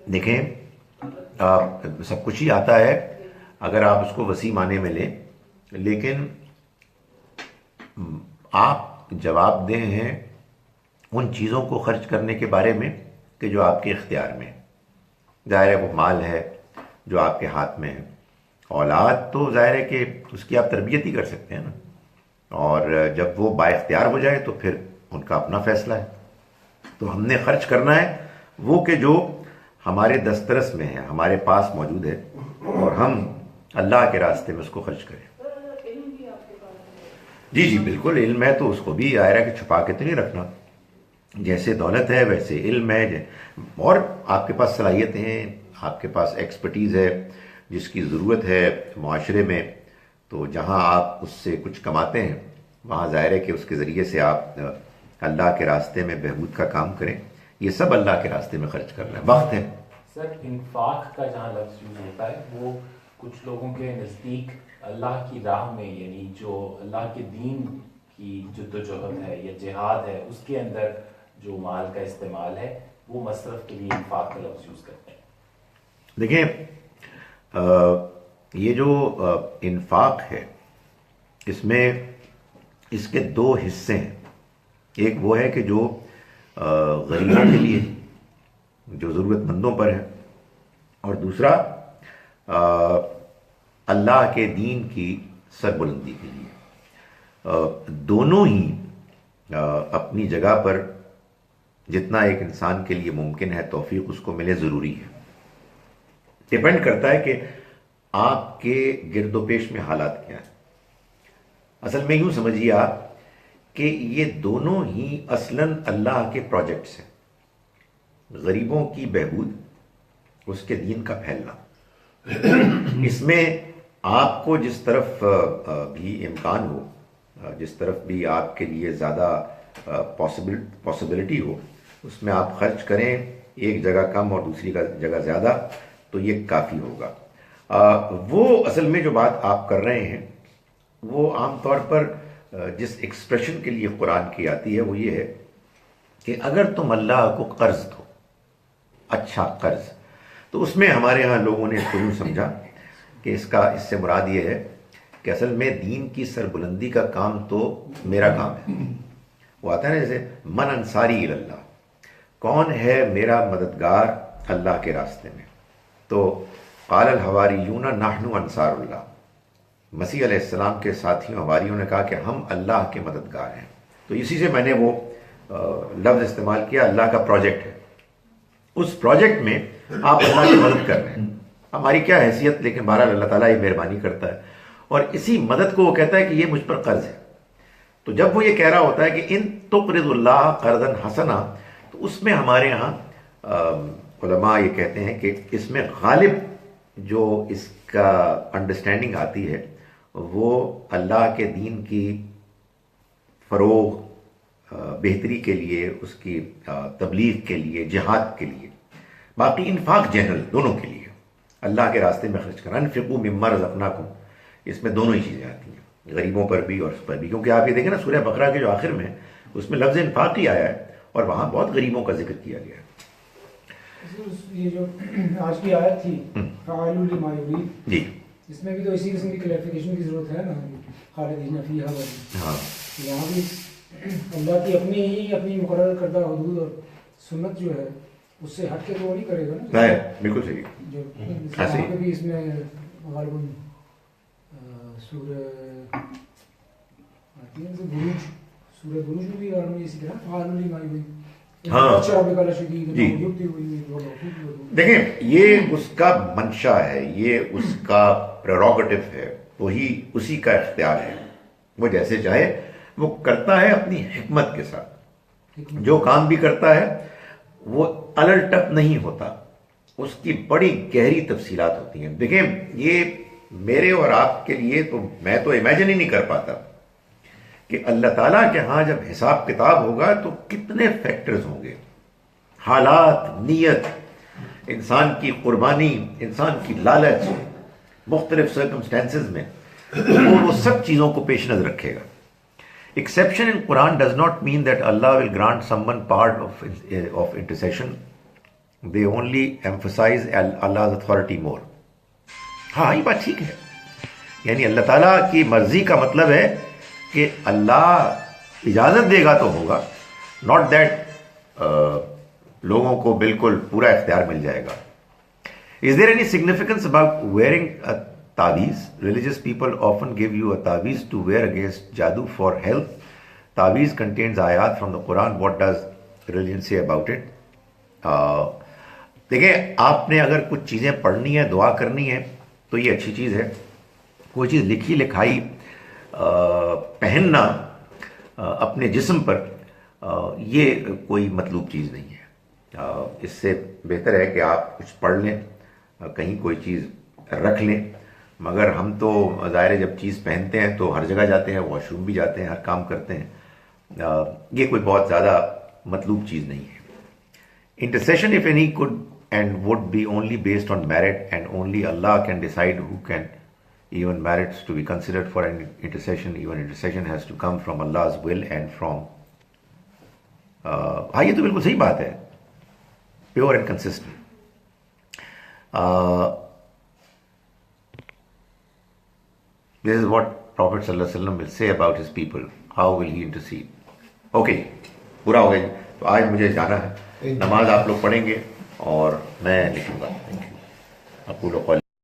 دیکھیں سب کچھ ہی آتا ہے اگر آپ اس کو وسیع معنی میں لیں، لیکن آپ جواب دہ ہیں ان چیزوں کو خرچ کرنے کے بارے میں کہ جو آپ کے اختیار میں. ظاہر ہے وہ مال ہے جو آپ کے ہاتھ میں ہے. اولاد تو ظاہر ہے کہ اس کی آپ تربیت ہی کر سکتے ہیں نا، اور جب وہ با اختیار ہو جائے تو پھر ان کا اپنا فیصلہ ہے. تو ہم نے خرچ کرنا ہے وہ کہ جو ہمارے دسترس میں ہے، ہمارے پاس موجود ہے، اور ہم اللہ کے راستے میں اس کو خرچ کریں. جی جی بالکل علم ہے تو اس کو بھی ظاہر ہے کہ چھپا کے تو نہیں رکھنا. جیسے دولت ہے ویسے علم ہے، اور آپ کے پاس صلاحیتیں ہیں، آپ کے پاس ایکسپرٹیز ہے جس کی ضرورت ہے معاشرے میں. تو جہاں آپ اس سے کچھ کماتے ہیں وہاں ظاہر ہے کہ اس کے ذریعے سے آپ اللہ کے راستے میں بہبود کا کام کریں. یہ سب اللہ کے راستے میں خرچ کرنا ہے. وقت ہے سر، انفاق کا جہاں لفظ یوز ہوتا ہے وہ کچھ لوگوں کے نزدیک اللہ کی راہ میں، یعنی جو اللہ کے دین کی جدوجہد ہے یا جہاد ہے اس کے اندر جو مال کا استعمال ہے وہ مصرف کے لیے انفاق کا لفظ یوز کرتے ہیں. دیکھیں یہ جو انفاق ہے اس میں اس کے دو حصے ہیں. ایک وہ ہے کہ جو غریبوں کے لیے جو ضرورت مندوں پر ہے، اور دوسرا اللہ کے دین کی سربلندی کے لیے. دونوں ہی اپنی جگہ پر جتنا ایک انسان کے لیے ممکن ہے توفیق اس کو ملے ضروری ہے. ڈیپینڈ کرتا ہے کہ آپ کے گرد و پیش میں حالات کیا ہیں. اصل میں یوں سمجھیے آپ کہ یہ دونوں ہی اصلاً اللہ کے پروجیکٹس ہیں. غریبوں کی بہبود، اس کے دین کا پھیلنا، اس میں آپ کو جس طرف بھی امکان ہو، جس طرف بھی آپ کے لیے زیادہ پاسبلٹی ہو اس میں آپ خرچ کریں. ایک جگہ کم اور دوسری جگہ زیادہ تو یہ کافی ہوگا. وہ اصل میں جو بات آپ کر رہے ہیں وہ عام طور پر جس ایکسپریشن کے لیے قرآن کی آتی ہے وہ یہ ہے کہ اگر تم اللہ کو قرض دو، اچھا قرض، تو اس میں ہمارے ہاں لوگوں نے اس کو یوں سمجھا کہ اس سے مراد یہ ہے کہ اصل میں دین کی سربلندی کا کام تو میرا کام ہے. وہ آتا ہے نا جیسے من انصاری اللہ، کون ہے میرا مددگار اللہ کے راستے میں. تو قال الحواریون نحن انصار اللہ، مسیح علیہ السلام کے ساتھیوں حواریوں نے کہا کہ ہم اللہ کے مددگار ہیں. تو اسی سے میں نے وہ لفظ استعمال کیا، اللہ کا پروجیکٹ ہے. اس پروجیکٹ میں آپ اللہ کی مدد کر رہے ہیں. ہماری کیا حیثیت، لیکن بہرحال اللہ تعالیٰ یہ مہربانی کرتا ہے، اور اسی مدد کو وہ کہتا ہے کہ یہ مجھ پر قرض ہے. تو جب وہ یہ کہہ رہا ہوتا ہے کہ ان تقرض اللہ قرضا حسنا، تو اس میں ہمارے ہاں علماء یہ کہتے ہیں کہ اس میں غالب جو اس کا انڈرسٹینڈنگ آتی ہے وہ اللہ کے دین کی فروغ، بہتری کے لیے، اس کی تبلیغ کے لیے، جہاد کے لیے، باقی انفاق جنرل دونوں کے لیے، اللہ کے راستے میں خرچ کرنا. انفقوا مما رزقناکم، اس میں دونوں ہی چیزیں آتی ہیں، غریبوں پر بھی اور اس پر بھی. کیونکہ آپ یہ دیکھیں نا سورہ بقرہ کے جو آخر میں ہے اس میں لفظ انفاق ہی آیا ہے اور وہاں بہت غریبوں کا ذکر کیا گیا ہے. یہ جو آج کی آیت تھی فاعل لما یرید، جی اس میں بھی تو اسی قسم کی کلیریفیکیشن کی ضرورت ہے نا، خالدین فیہا ابدا. ہاں یہاں بھی اللہ کی اپنی مقرر کردہ حدود اور سنت جو ہے اس سے ہٹ کے تو وہ نہیں کرے گا نا. بالکل صحیح. جو یہاں پہ بھی اس میں غالباً سورہ بروج، سورہ بروج میں بھی غالباً اسی طرح فاعل لما یرید. ہاں جی دیکھیں یہ اس کا منشا ہے، یہ اس کا پریروگیٹو ہے، وہی اسی کا اختیار ہے. وہ جیسے چاہے وہ کرتا ہے اپنی حکمت کے ساتھ. جو کام بھی کرتا ہے وہ الٹپ نہیں ہوتا، اس کی بڑی گہری تفصیلات ہوتی ہیں. دیکھیں یہ میرے اور آپ کے لیے تو میں تو امیجن ہی نہیں کر پاتا کہ اللہ تعالیٰ کے ہاں جب حساب کتاب ہوگا تو کتنے فیکٹرز ہوں گے، حالات، نیت، انسان کی قربانی، انسان کی لالچ، مختلف سرکمسٹانسز میں وہ سب چیزوں کو پیش نظر رکھے گا. Exception in Quran does not mean that Allah will grant someone part of intercession. They only emphasize Allah's authority more. ہاں یہ بات ٹھیک ہے، یعنی اللہ تعالیٰ کی مرضی کا مطلب ہے کہ اللہ اجازت دے گا تو ہوگا، ناٹ دیٹ لوگوں کو بالکل پورا اختیار مل جائے گا. Is there any significance about wearing a taweez? Religious people often give you a taweez to wear against jadoo for health. Taweez contains ayat from the Quran. What does religion say about it? دیکھیں آپ نے اگر کچھ چیزیں پڑھنی ہے، دعا کرنی ہے تو یہ اچھی چیز ہے. کوئی چیز لکھی لکھائی پہننا اپنے جسم پر یہ کوئی مطلوب چیز نہیں ہے. اس سے بہتر ہے کہ آپ کچھ پڑھ لیں، کہیں کوئی چیز رکھ لیں. مگر ہم تو ظاہر ہے جب چیز پہنتے ہیں تو ہر جگہ جاتے ہیں، واش روم بھی جاتے ہیں، ہر کام کرتے ہیں. یہ کوئی بہت زیادہ مطلوب چیز نہیں ہے. Intercession, if any, could and would be only based on merit, and only Allah can decide who can even merits to be considered for an intercession. Even intercession has to come from Allah's will and from ہاں یہ تو بالکل صحیح بات ہے، pure and consistent. This is what Prophet صلی اللہ علیہ وسلم will say about his people. How will he intercede? Okay, پورا ہو گیا جی. تو آج مجھے جانا ہے، نماز آپ لوگ پڑھیں گے اور میں لکھوں گا. Thank you. اقول قولی